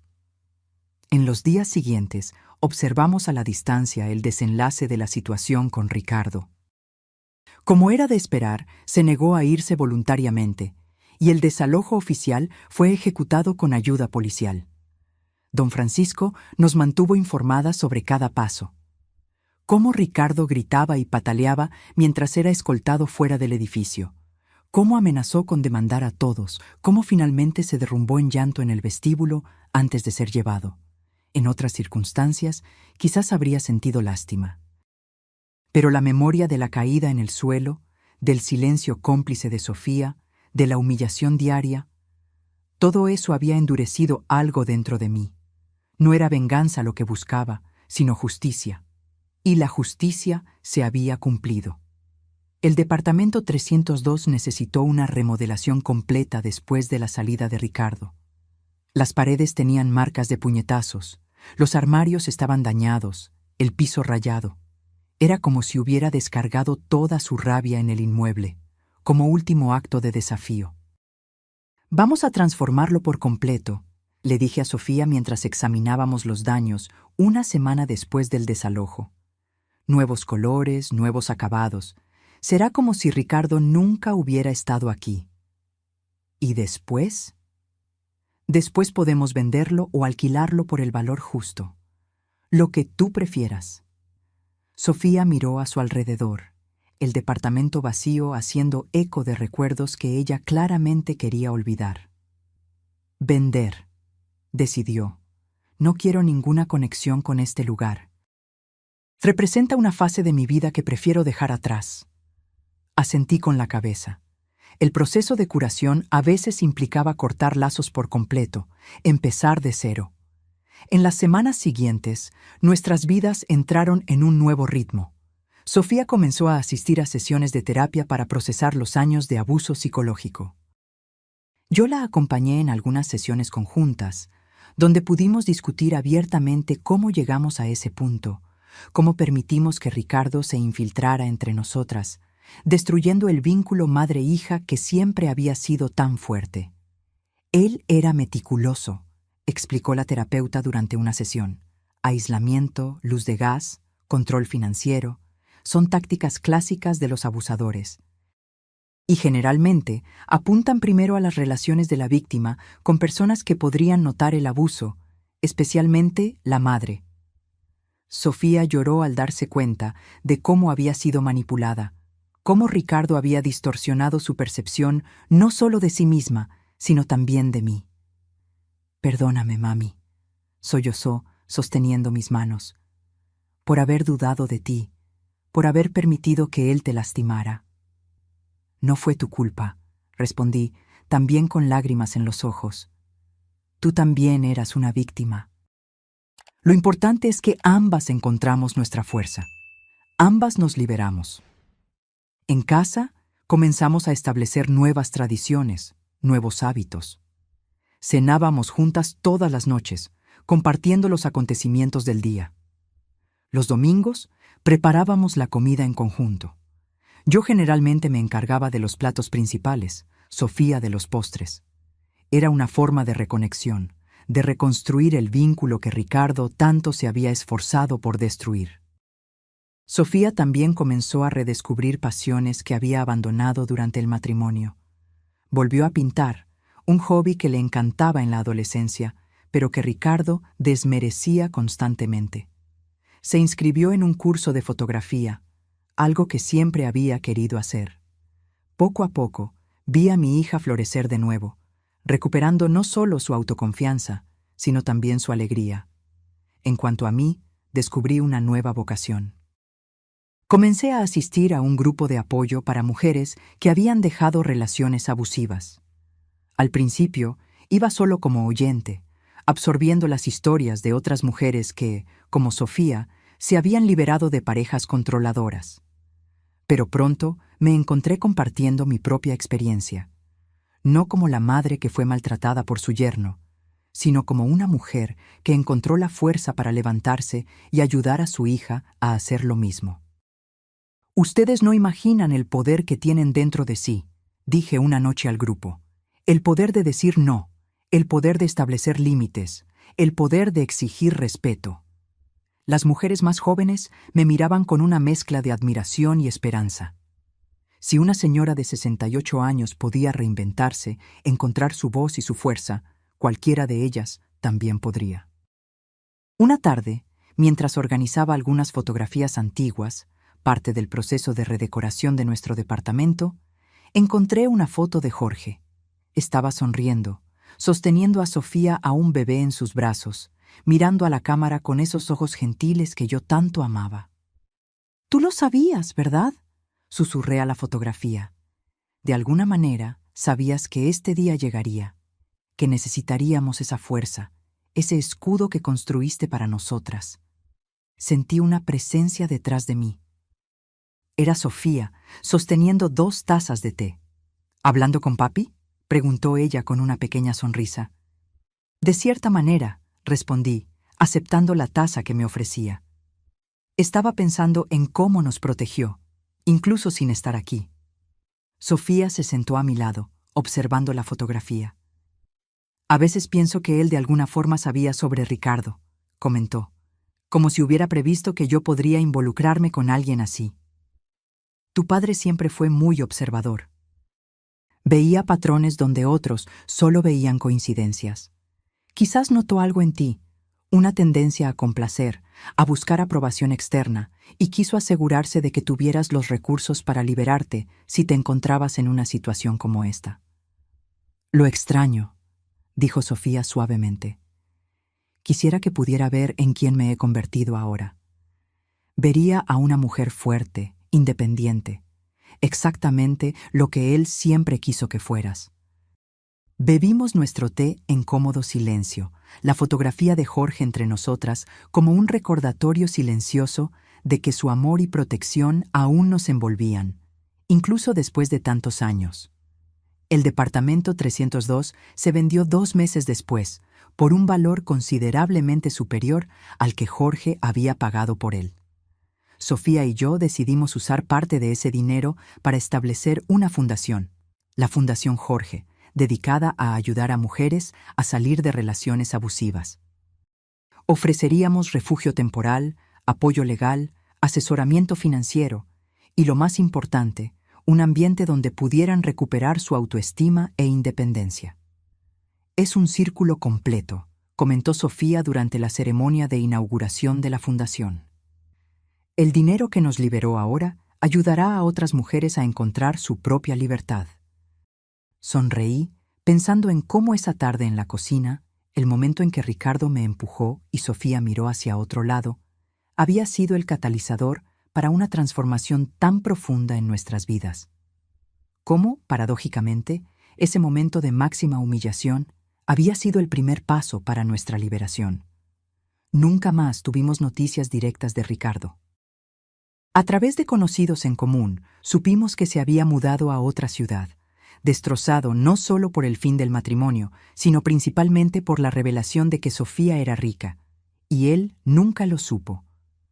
En los días siguientes, observamos a la distancia el desenlace de la situación con Ricardo. Como era de esperar, se negó a irse voluntariamente, y el desalojo oficial fue ejecutado con ayuda policial. Don Francisco nos mantuvo informadas sobre cada paso. Cómo Ricardo gritaba y pataleaba mientras era escoltado fuera del edificio. Cómo amenazó con demandar a todos. Cómo finalmente se derrumbó en llanto en el vestíbulo antes de ser llevado. En otras circunstancias, quizás habría sentido lástima. Pero la memoria de la caída en el suelo, del silencio cómplice de Sofía, de la humillación diaria, todo eso había endurecido algo dentro de mí. No era venganza lo que buscaba, sino justicia. Y la justicia se había cumplido. El departamento 302 necesitó una remodelación completa después de la salida de Ricardo. Las paredes tenían marcas de puñetazos, los armarios estaban dañados, el piso rayado. Era como si hubiera descargado toda su rabia en el inmueble, como último acto de desafío. «Vamos a transformarlo por completo», le dije a Sofía mientras examinábamos los daños una semana después del desalojo. Nuevos colores, nuevos acabados. Será como si Ricardo nunca hubiera estado aquí. ¿Y después? Después podemos venderlo o alquilarlo por el valor justo. Lo que tú prefieras. Sofía miró a su alrededor, el departamento vacío haciendo eco de recuerdos que ella claramente quería olvidar. Vender, decidió. No quiero ninguna conexión con este lugar. Representa una fase de mi vida que prefiero dejar atrás. Asentí con la cabeza. El proceso de curación a veces implicaba cortar lazos por completo, empezar de cero. En las semanas siguientes, nuestras vidas entraron en un nuevo ritmo. Sofía comenzó a asistir a sesiones de terapia para procesar los años de abuso psicológico. Yo la acompañé en algunas sesiones conjuntas, donde pudimos discutir abiertamente cómo llegamos a ese punto, cómo permitimos que Ricardo se infiltrara entre nosotras, destruyendo el vínculo madre-hija que siempre había sido tan fuerte. Él era meticuloso, explicó la terapeuta durante una sesión. Aislamiento, luz de gas, control financiero, son tácticas clásicas de los abusadores. Y generalmente apuntan primero a las relaciones de la víctima con personas que podrían notar el abuso, especialmente la madre. Sofía lloró al darse cuenta de cómo había sido manipulada, cómo Ricardo había distorsionado su percepción no solo de sí misma, sino también de mí. «Perdóname, mami», sollozó, sosteniendo mis manos, «por haber dudado de ti, por haber permitido que él te lastimara». «No fue tu culpa», respondí, también con lágrimas en los ojos. «Tú también eras una víctima». Lo importante es que ambas encontramos nuestra fuerza. Ambas nos liberamos. En casa, comenzamos a establecer nuevas tradiciones, nuevos hábitos. Cenábamos juntas todas las noches, compartiendo los acontecimientos del día. Los domingos, preparábamos la comida en conjunto. Yo generalmente me encargaba de los platos principales, Sofía de los postres. Era una forma de reconexión, de reconstruir el vínculo que Ricardo tanto se había esforzado por destruir. Sofía también comenzó a redescubrir pasiones que había abandonado durante el matrimonio. Volvió a pintar, un hobby que le encantaba en la adolescencia, pero que Ricardo desmerecía constantemente. Se inscribió en un curso de fotografía, algo que siempre había querido hacer. Poco a poco, vi a mi hija florecer de nuevo, recuperando no solo su autoconfianza, sino también su alegría. En cuanto a mí, descubrí una nueva vocación. Comencé a asistir a un grupo de apoyo para mujeres que habían dejado relaciones abusivas. Al principio, iba solo como oyente, absorbiendo las historias de otras mujeres que, como Sofía, se habían liberado de parejas controladoras. Pero pronto me encontré compartiendo mi propia experiencia, no como la madre que fue maltratada por su yerno, sino como una mujer que encontró la fuerza para levantarse y ayudar a su hija a hacer lo mismo. Ustedes no imaginan el poder que tienen dentro de sí, dije una noche al grupo. El poder de decir no, el poder de establecer límites, el poder de exigir respeto. Las mujeres más jóvenes me miraban con una mezcla de admiración y esperanza. Si una señora de 68 años podía reinventarse, encontrar su voz y su fuerza, cualquiera de ellas también podría. Una tarde, mientras organizaba algunas fotografías antiguas, parte del proceso de redecoración de nuestro departamento, encontré una foto de Jorge. Estaba sonriendo, sosteniendo a Sofía, a un bebé en sus brazos, mirando a la cámara con esos ojos gentiles que yo tanto amaba. «Tú lo sabías, ¿verdad?», susurré a la fotografía. «De alguna manera, sabías que este día llegaría, que necesitaríamos esa fuerza, ese escudo que construiste para nosotras». Sentí una presencia detrás de mí. Era Sofía, sosteniendo 2 tazas de té. «¿Hablando con papi?», preguntó ella con una pequeña sonrisa. «De cierta manera», respondí, aceptando la taza que me ofrecía. Estaba pensando en cómo nos protegió, incluso sin estar aquí. Sofía se sentó a mi lado, observando la fotografía. «A veces pienso que él de alguna forma sabía sobre Ricardo», comentó, como si hubiera previsto que yo podría involucrarme con alguien así. «Tu padre siempre fue muy observador. Veía patrones donde otros solo veían coincidencias. Quizás notó algo en ti, una tendencia a complacer, a buscar aprobación externa, y quiso asegurarse de que tuvieras los recursos para liberarte si te encontrabas en una situación como esta». «Lo extraño», dijo Sofía suavemente. «Quisiera que pudiera ver en quién me he convertido ahora. Vería a una mujer fuerte, independiente, exactamente lo que él siempre quiso que fueras». Bebimos nuestro té en cómodo silencio, la fotografía de Jorge entre nosotras como un recordatorio silencioso de que su amor y protección aún nos envolvían, incluso después de tantos años. El departamento 302 se vendió 2 meses después, por un valor considerablemente superior al que Jorge había pagado por él. Sofía y yo decidimos usar parte de ese dinero para establecer una fundación, la Fundación Jorge, dedicada a ayudar a mujeres a salir de relaciones abusivas. Ofreceríamos refugio temporal, apoyo legal, asesoramiento financiero y, lo más importante, un ambiente donde pudieran recuperar su autoestima e independencia. «Es un círculo completo», comentó Sofía durante la ceremonia de inauguración de la fundación. «El dinero que nos liberó ahora ayudará a otras mujeres a encontrar su propia libertad». Sonreí, pensando en cómo esa tarde en la cocina, el momento en que Ricardo me empujó y Sofía miró hacia otro lado, había sido el catalizador para una transformación tan profunda en nuestras vidas. Cómo, paradójicamente, ese momento de máxima humillación había sido el primer paso para nuestra liberación. Nunca más tuvimos noticias directas de Ricardo. A través de conocidos en común, supimos que se había mudado a otra ciudad, destrozado no solo por el fin del matrimonio, sino principalmente por la revelación de que Sofía era rica, y él nunca lo supo.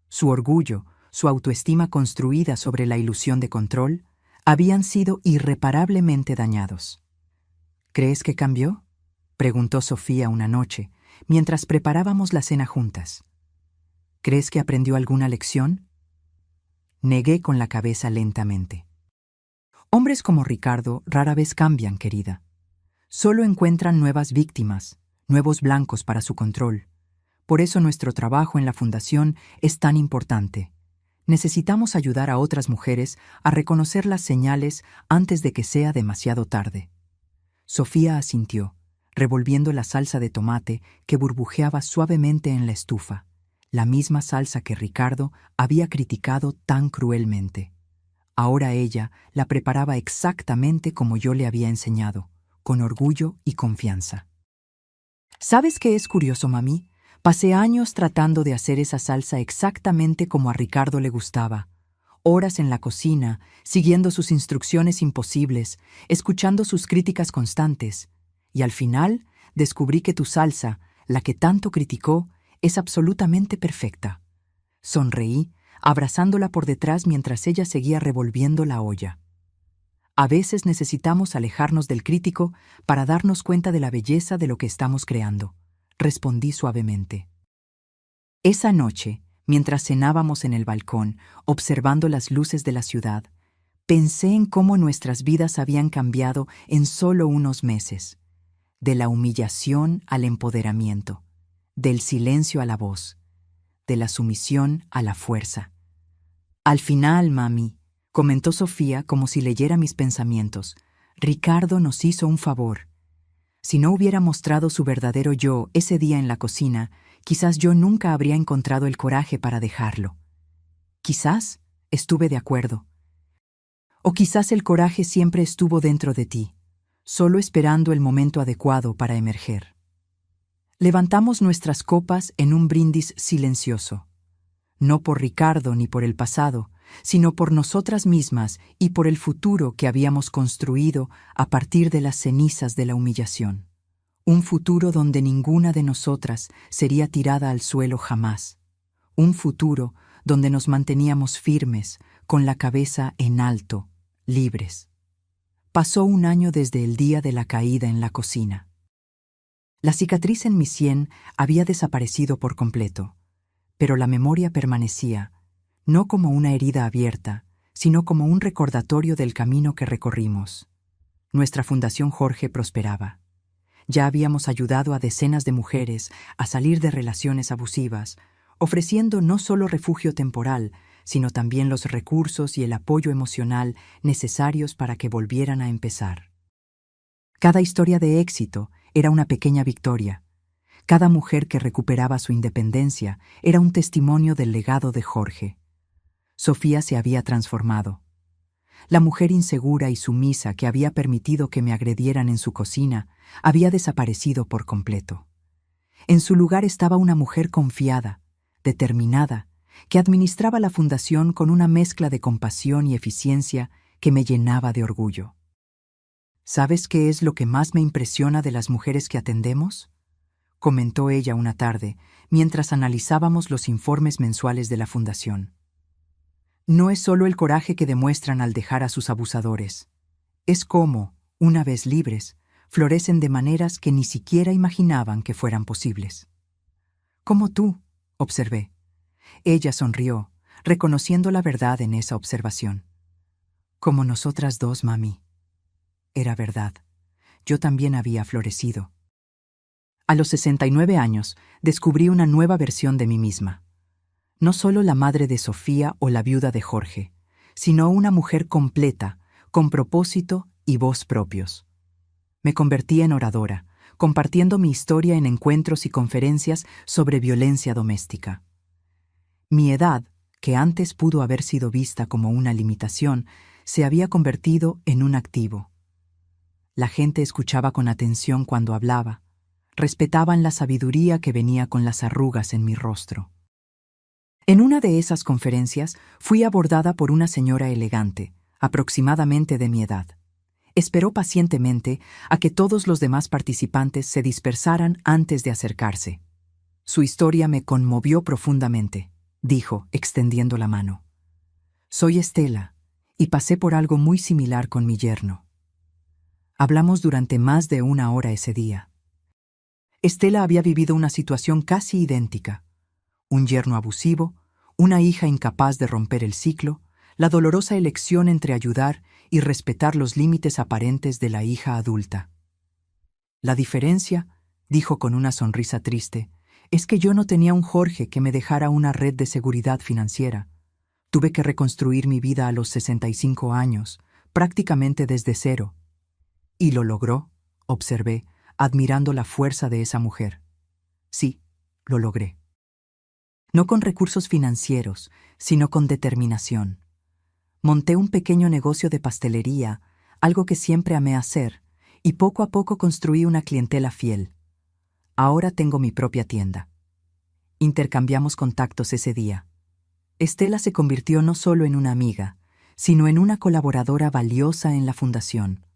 Su orgullo, su autoestima construida sobre la ilusión de control, habían sido irreparablemente dañados. «¿Crees que cambió?», preguntó Sofía una noche, mientras preparábamos la cena juntas. «¿Crees que aprendió alguna lección?». Negué con la cabeza lentamente. «Hombres como Ricardo rara vez cambian, querida. Solo encuentran nuevas víctimas, nuevos blancos para su control. Por eso nuestro trabajo en la fundación es tan importante. Necesitamos ayudar a otras mujeres a reconocer las señales antes de que sea demasiado tarde». Sofía asintió, revolviendo la salsa de tomate que burbujeaba suavemente en la estufa, la misma salsa que Ricardo había criticado tan cruelmente. Ahora ella la preparaba exactamente como yo le había enseñado, con orgullo y confianza. «¿Sabes qué es curioso, mami? Pasé años tratando de hacer esa salsa exactamente como a Ricardo le gustaba. Horas en la cocina, siguiendo sus instrucciones imposibles, escuchando sus críticas constantes. Y al final descubrí que tu salsa, la que tanto criticó, es absolutamente perfecta». Sonreí, abrazándola por detrás mientras ella seguía revolviendo la olla. A veces necesitamos alejarnos del crítico para darnos cuenta de la belleza de lo que estamos creando, respondí suavemente. Esa noche, mientras cenábamos en el balcón, observando las luces de la ciudad, pensé en cómo nuestras vidas habían cambiado en solo unos meses, de la humillación al empoderamiento, del silencio a la voz, de la sumisión a la fuerza. Al final, mami, comentó Sofía como si leyera mis pensamientos, Ricardo nos hizo un favor. Si no hubiera mostrado su verdadero yo ese día en la cocina, quizás yo nunca habría encontrado el coraje para dejarlo. Quizás estuve de acuerdo. O quizás el coraje siempre estuvo dentro de ti, solo esperando el momento adecuado para emerger. Levantamos nuestras copas en un brindis silencioso, no por Ricardo ni por el pasado, sino por nosotras mismas y por el futuro que habíamos construido a partir de las cenizas de la humillación. Un futuro donde ninguna de nosotras sería tirada al suelo jamás. Un futuro donde nos manteníamos firmes, con la cabeza en alto, libres. Pasó un año desde el día de la caída en la cocina. La cicatriz en mi sien había desaparecido por completo, pero la memoria permanecía, no como una herida abierta, sino como un recordatorio del camino que recorrimos. Nuestra Fundación Jorge prosperaba. Ya habíamos ayudado a decenas de mujeres a salir de relaciones abusivas, ofreciendo no solo refugio temporal, sino también los recursos y el apoyo emocional necesarios para que volvieran a empezar. Cada historia de éxito era una pequeña victoria. Cada mujer que recuperaba su independencia era un testimonio del legado de Jorge. Sofía se había transformado. La mujer insegura y sumisa que había permitido que me agredieran en su cocina había desaparecido por completo. En su lugar estaba una mujer confiada, determinada, que administraba la fundación con una mezcla de compasión y eficiencia que me llenaba de orgullo. ¿Sabes qué es lo que más me impresiona de las mujeres que atendemos?, comentó ella una tarde, mientras analizábamos los informes mensuales de la fundación. No es solo el coraje que demuestran al dejar a sus abusadores. Es cómo, una vez libres, florecen de maneras que ni siquiera imaginaban que fueran posibles. Como tú, observé. Ella sonrió, reconociendo la verdad en esa observación. Como nosotras dos, mami. Era verdad. Yo también había florecido. A los 69 años, descubrí una nueva versión de mí misma. No solo la madre de Sofía o la viuda de Jorge, sino una mujer completa, con propósito y voz propios. Me convertí en oradora, compartiendo mi historia en encuentros y conferencias sobre violencia doméstica. Mi edad, que antes pudo haber sido vista como una limitación, se había convertido en un activo. La gente escuchaba con atención cuando hablaba, respetaban la sabiduría que venía con las arrugas en mi rostro. En una de esas conferencias fui abordada por una señora elegante, aproximadamente de mi edad. Esperó pacientemente a que todos los demás participantes se dispersaran antes de acercarse. Su historia me conmovió profundamente, dijo, extendiendo la mano. Soy Estela, y pasé por algo muy similar con mi yerno. Hablamos durante más de 1 hora ese día. Estela había vivido una situación casi idéntica. Un yerno abusivo, una hija incapaz de romper el ciclo, la dolorosa elección entre ayudar y respetar los límites aparentes de la hija adulta. La diferencia, dijo con una sonrisa triste, es que yo no tenía un Jorge que me dejara una red de seguridad financiera. Tuve que reconstruir mi vida a los 65 años, prácticamente desde cero. Y lo logró, observé, admirando la fuerza de esa mujer. Sí, lo logré. No con recursos financieros, sino con determinación. Monté un pequeño negocio de pastelería, algo que siempre amé hacer, y poco a poco construí una clientela fiel. Ahora tengo mi propia tienda. Intercambiamos contactos ese día. Estela se convirtió no solo en una amiga, sino en una colaboradora valiosa en la fundación.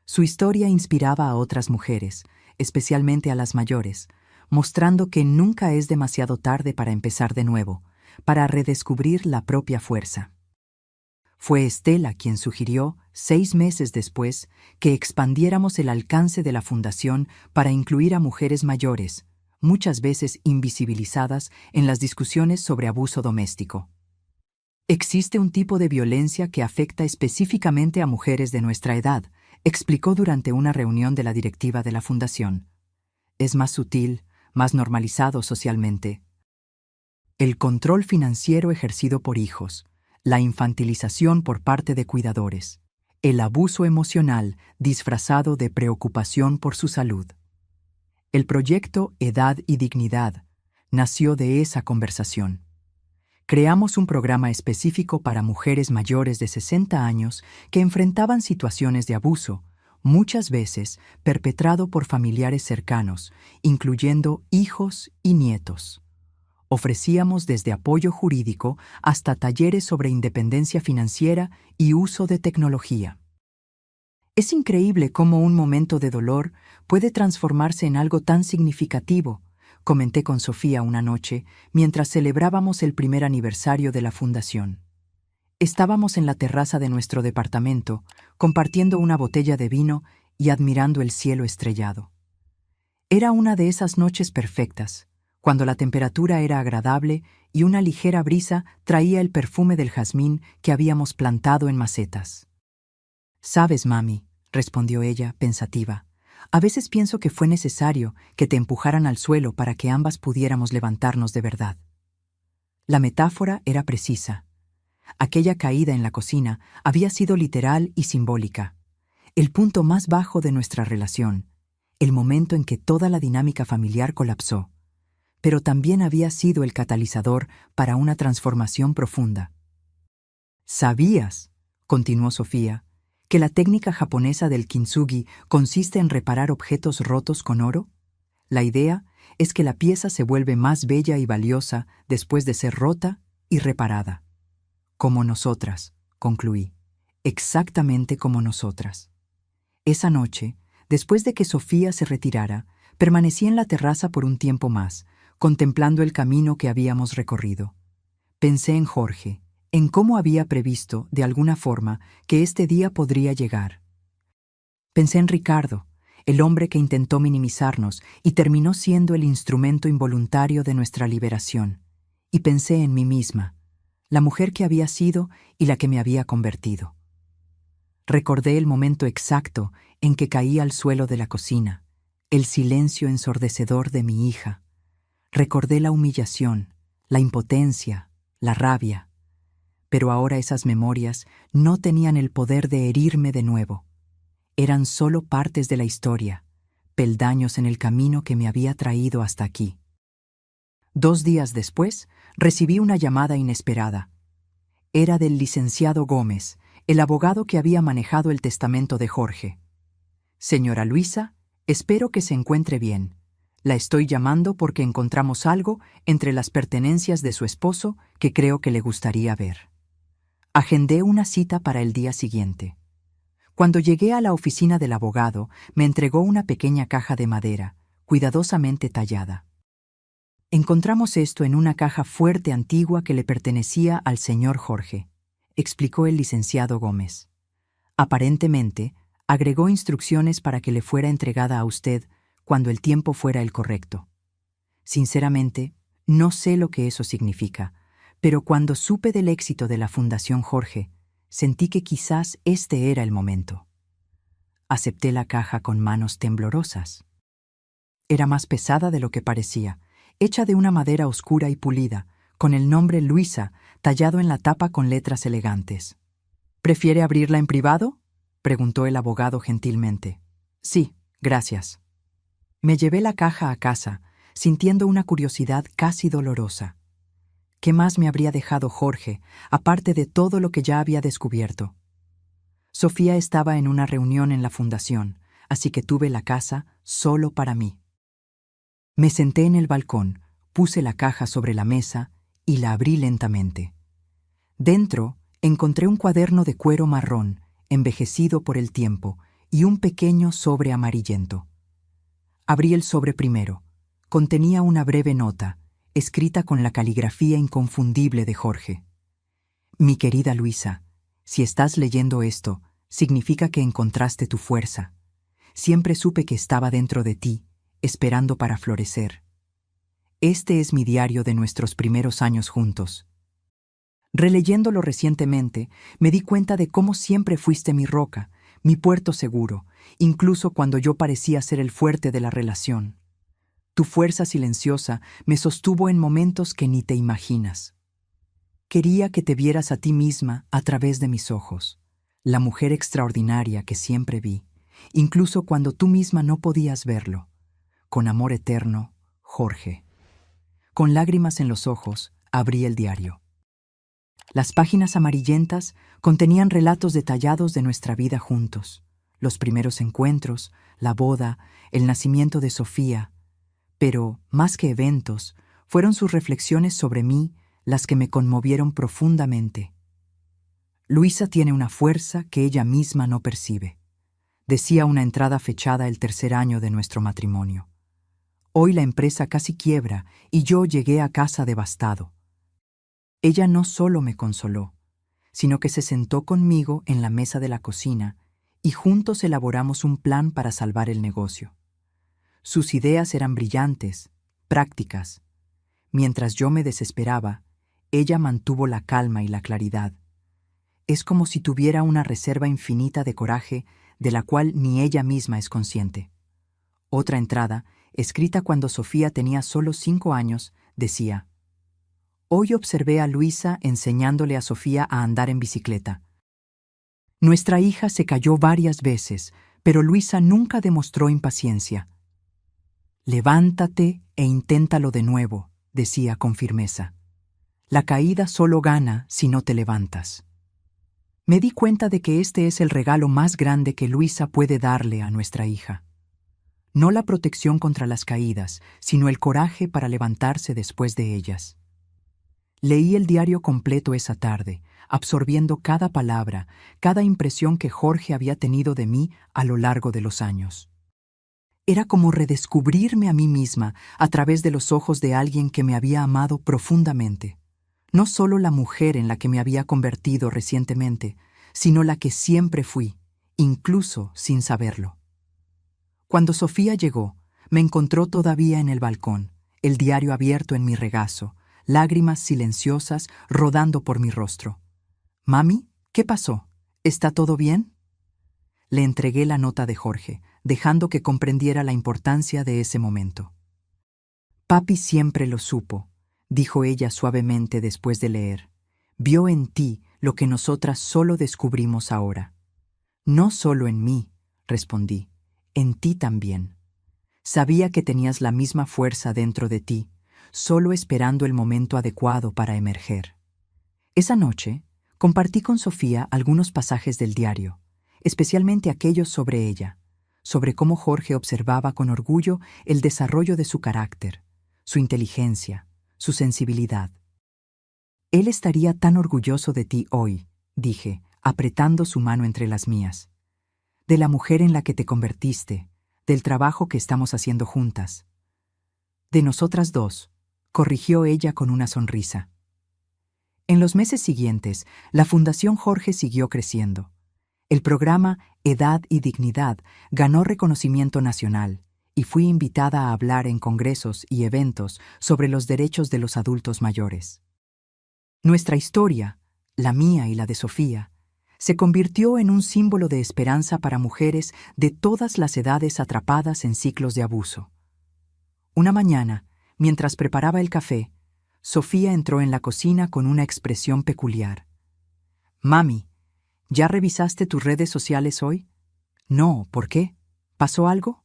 Su historia inspiraba a otras mujeres, especialmente a las mayores, mostrando que nunca es demasiado tarde para empezar de nuevo, para redescubrir la propia fuerza. Fue Estela quien sugirió, 6 meses después, que expandiéramos el alcance de la fundación para incluir a mujeres mayores, muchas veces invisibilizadas en las discusiones sobre abuso doméstico. Existe un tipo de violencia que afecta específicamente a mujeres de nuestra edad, explicó durante una reunión de la directiva de la fundación. Es más sutil, más normalizado socialmente. El control financiero ejercido por hijos, la infantilización por parte de cuidadores, el abuso emocional disfrazado de preocupación por su salud. El proyecto Edad y Dignidad nació de esa conversación. Creamos un programa específico para mujeres mayores de 60 años que enfrentaban situaciones de abuso, muchas veces perpetrado por familiares cercanos, incluyendo hijos y nietos. Ofrecíamos desde apoyo jurídico hasta talleres sobre independencia financiera y uso de tecnología. Es increíble cómo un momento de dolor puede transformarse en algo tan significativo, comenté con Sofía una noche mientras celebrábamos el primer aniversario de la fundación. Estábamos en la terraza de nuestro departamento, compartiendo una botella de vino y admirando el cielo estrellado. Era una de esas noches perfectas, cuando la temperatura era agradable y una ligera brisa traía el perfume del jazmín que habíamos plantado en macetas. «Sabes, mami», respondió ella, pensativa, «a veces pienso que fue necesario que te empujaran al suelo para que ambas pudiéramos levantarnos de verdad». La metáfora era precisa. Aquella caída en la cocina había sido literal y simbólica. El punto más bajo de nuestra relación, el momento en que toda la dinámica familiar colapsó, pero también había sido el catalizador para una transformación profunda. «¿Sabías?», continuó Sofía, «que la técnica japonesa del kintsugi consiste en reparar objetos rotos con oro? La idea es que la pieza se vuelve más bella y valiosa después de ser rota y reparada. Como nosotras», concluí, «exactamente como nosotras». Esa noche, después de que Sofía se retirara, permanecí en la terraza por un tiempo más, contemplando el camino que habíamos recorrido. Pensé en Jorge, en cómo había previsto, de alguna forma, que este día podría llegar. Pensé en Ricardo, el hombre que intentó minimizarnos y terminó siendo el instrumento involuntario de nuestra liberación. Y pensé en mí misma, la mujer que había sido y la que me había convertido. Recordé el momento exacto en que caí al suelo de la cocina, el silencio ensordecedor de mi hija. Recordé la humillación, la impotencia, la rabia. Pero ahora esas memorias no tenían el poder de herirme de nuevo. Eran solo partes de la historia, peldaños en el camino que me había traído hasta aquí. 2 días después, recibí una llamada inesperada. Era del licenciado Gómez, el abogado que había manejado el testamento de Jorge. «Señora Luisa, espero que se encuentre bien. La estoy llamando porque encontramos algo entre las pertenencias de su esposo que creo que le gustaría ver». Agendé una cita para el día siguiente. Cuando llegué a la oficina del abogado, me entregó una pequeña caja de madera, cuidadosamente tallada. «Encontramos esto en una caja fuerte antigua que le pertenecía al señor Jorge», explicó el licenciado Gómez. «Aparentemente, agregó instrucciones para que le fuera entregada a usted cuando el tiempo fuera el correcto. Sinceramente, no sé lo que eso significa, pero cuando supe del éxito de la Fundación Jorge, sentí que quizás este era el momento». Acepté la caja con manos temblorosas. Era más pesada de lo que parecía, hecha de una madera oscura y pulida, con el nombre Luisa tallado en la tapa con letras elegantes. «¿Prefiere abrirla en privado?», preguntó el abogado gentilmente. «Sí, gracias». Me llevé la caja a casa, sintiendo una curiosidad casi dolorosa. ¿Qué más me habría dejado Jorge, aparte de todo lo que ya había descubierto? Sofía estaba en una reunión en la fundación, así que tuve la casa solo para mí. Me senté en el balcón, puse la caja sobre la mesa y la abrí lentamente. Dentro encontré un cuaderno de cuero marrón, envejecido por el tiempo, y un pequeño sobre amarillento. Abrí el sobre primero. Contenía una breve nota, escrita con la caligrafía inconfundible de Jorge. Mi querida Luisa, si estás leyendo esto, significa que encontraste tu fuerza. Siempre supe que estaba dentro de ti, esperando para florecer. Este es mi diario de nuestros primeros años juntos. Releyéndolo recientemente, me di cuenta de cómo siempre fuiste mi roca, mi puerto seguro, incluso cuando yo parecía ser el fuerte de la relación. Tu fuerza silenciosa me sostuvo en momentos que ni te imaginas. Quería que te vieras a ti misma a través de mis ojos, la mujer extraordinaria que siempre vi, incluso cuando tú misma no podías verlo. Con amor eterno, Jorge. Con lágrimas en los ojos, abrí el diario. Las páginas amarillentas contenían relatos detallados de nuestra vida juntos, los primeros encuentros, la boda, el nacimiento de Sofía, pero, más que eventos, fueron sus reflexiones sobre mí las que me conmovieron profundamente. Luisa tiene una fuerza que ella misma no percibe, decía una entrada fechada el 3er año de nuestro matrimonio. Hoy la empresa casi quiebra y yo llegué a casa devastado. Ella no solo me consoló, sino que se sentó conmigo en la mesa de la cocina y juntos elaboramos un plan para salvar el negocio. Sus ideas eran brillantes, prácticas. Mientras yo me desesperaba, ella mantuvo la calma y la claridad. Es como si tuviera una reserva infinita de coraje de la cual ni ella misma es consciente. Otra entrada, escrita cuando Sofía tenía solo 5 años, decía: Hoy observé a Luisa enseñándole a Sofía a andar en bicicleta. Nuestra hija se cayó varias veces, pero Luisa nunca demostró impaciencia. Levántate e inténtalo de nuevo, decía con firmeza. La caída solo gana si no te levantas. Me di cuenta de que este es el regalo más grande que Luisa puede darle a nuestra hija. No la protección contra las caídas, sino el coraje para levantarse después de ellas. Leí el diario completo esa tarde, absorbiendo cada palabra, cada impresión que Jorge había tenido de mí a lo largo de los años. Era como redescubrirme a mí misma a través de los ojos de alguien que me había amado profundamente. No solo la mujer en la que me había convertido recientemente, sino la que siempre fui, incluso sin saberlo. Cuando Sofía llegó, me encontró todavía en el balcón, el diario abierto en mi regazo, lágrimas silenciosas rodando por mi rostro. «Mami, ¿qué pasó? ¿Está todo bien?» Le entregué la nota de Jorge, dejando que comprendiera la importancia de ese momento. «Papi siempre lo supo», dijo ella suavemente después de leer. «Vio en ti lo que nosotras solo descubrimos ahora». «No solo en mí», respondí, «en ti también. Sabía que tenías la misma fuerza dentro de ti, solo esperando el momento adecuado para emerger». Esa noche, compartí con Sofía algunos pasajes del diario, especialmente aquellos sobre ella, sobre cómo Jorge observaba con orgullo el desarrollo de su carácter, su inteligencia, su sensibilidad. «Él estaría tan orgulloso de ti hoy», dije, apretando su mano entre las mías, «de la mujer en la que te convertiste, del trabajo que estamos haciendo juntas». «De nosotras dos», corrigió ella con una sonrisa. En los meses siguientes, la Fundación Jorge siguió creciendo. El programa Edad y Dignidad ganó reconocimiento nacional y fui invitada a hablar en congresos y eventos sobre los derechos de los adultos mayores. Nuestra historia, la mía y la de Sofía, se convirtió en un símbolo de esperanza para mujeres de todas las edades atrapadas en ciclos de abuso. Una mañana, mientras preparaba el café, Sofía entró en la cocina con una expresión peculiar. «Mami, ¿ya revisaste tus redes sociales hoy?» «No, ¿por qué? ¿Pasó algo?»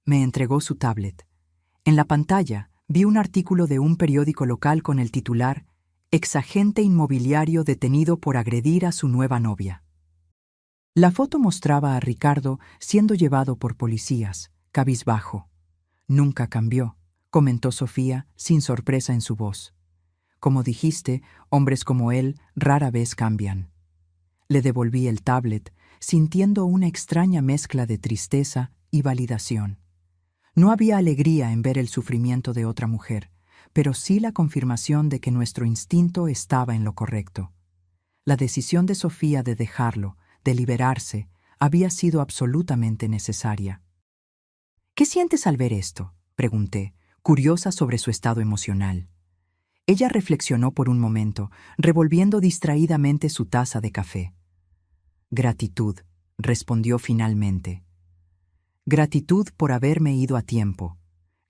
Me entregó su tablet. En la pantalla vi un artículo de un periódico local con el titular «Exagente inmobiliario detenido por agredir a su nueva novia». La foto mostraba a Ricardo siendo llevado por policías, cabizbajo. «Nunca cambió», comentó Sofía sin sorpresa en su voz. «Como dijiste, hombres como él rara vez cambian». Le devolví el tablet, sintiendo una extraña mezcla de tristeza y validación. No había alegría en ver el sufrimiento de otra mujer, pero sí la confirmación de que nuestro instinto estaba en lo correcto. La decisión de Sofía de dejarlo, de liberarse, había sido absolutamente necesaria. ¿Qué sientes al ver esto?, pregunté, curiosa sobre su estado emocional. Ella reflexionó por un momento, revolviendo distraídamente su taza de café. Gratitud, respondió finalmente. Gratitud por haberme ido a tiempo.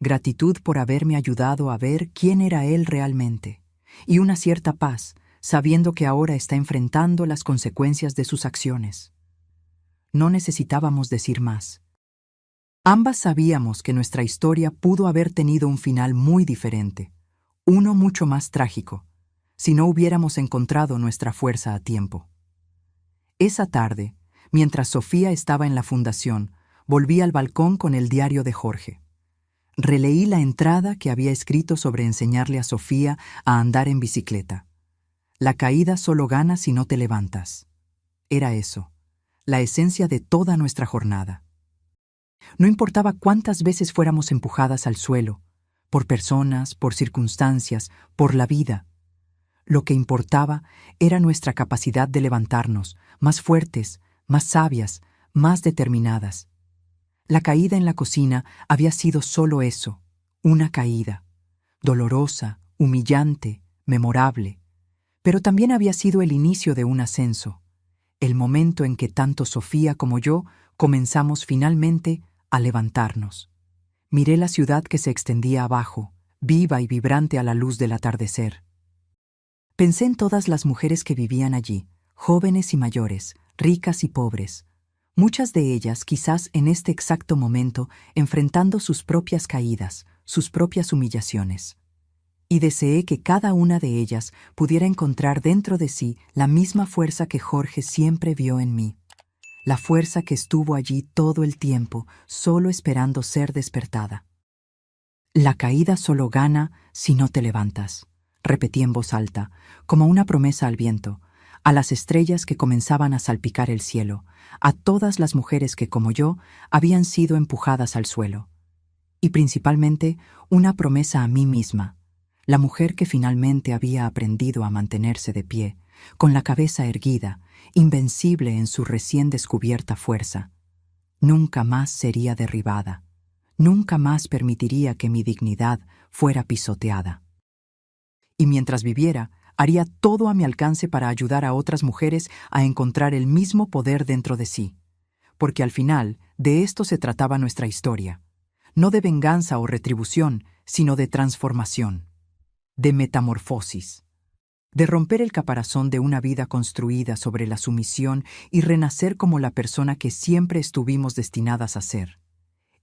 Gratitud por haberme ayudado a ver quién era él realmente. Y una cierta paz, sabiendo que ahora está enfrentando las consecuencias de sus acciones. No necesitábamos decir más. Ambas sabíamos que nuestra historia pudo haber tenido un final muy diferente, uno mucho más trágico, si no hubiéramos encontrado nuestra fuerza a tiempo. Esa tarde, mientras Sofía estaba en la fundación, volví al balcón con el diario de Jorge. Releí la entrada que había escrito sobre enseñarle a Sofía a andar en bicicleta. La caída solo gana si no te levantas. Era eso, la esencia de toda nuestra jornada. No importaba cuántas veces fuéramos empujadas al suelo, por personas, por circunstancias, por la vida. Lo que importaba era nuestra capacidad de levantarnos, más fuertes, más sabias, más determinadas. La caída en la cocina había sido solo eso, una caída, dolorosa, humillante, memorable, pero también había sido el inicio de un ascenso, el momento en que tanto Sofía como yo comenzamos finalmente a levantarnos. Miré la ciudad que se extendía abajo, viva y vibrante a la luz del atardecer. Pensé en todas las mujeres que vivían allí, jóvenes y mayores, ricas y pobres, muchas de ellas quizás en este exacto momento enfrentando sus propias caídas, sus propias humillaciones. Y deseé que cada una de ellas pudiera encontrar dentro de sí la misma fuerza que Jorge siempre vio en mí. La fuerza que estuvo allí todo el tiempo, solo esperando ser despertada. La caída solo gana si no te levantas, repetí en voz alta, como una promesa al viento, a las estrellas que comenzaban a salpicar el cielo, a todas las mujeres que, como yo, habían sido empujadas al suelo. Y principalmente una promesa a mí misma, la mujer que finalmente había aprendido a mantenerse de pie, con la cabeza erguida, invencible en su recién descubierta fuerza. Nunca más sería derribada. Nunca más permitiría que mi dignidad fuera pisoteada. Y mientras viviera, haría todo a mi alcance para ayudar a otras mujeres a encontrar el mismo poder dentro de sí. Porque al final, de esto se trataba nuestra historia. No de venganza o retribución, sino de transformación, de metamorfosis. De romper el caparazón de una vida construida sobre la sumisión y renacer como la persona que siempre estuvimos destinadas a ser.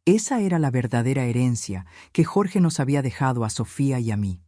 Esa era la verdadera herencia que Jorge nos había dejado a Sofía y a mí.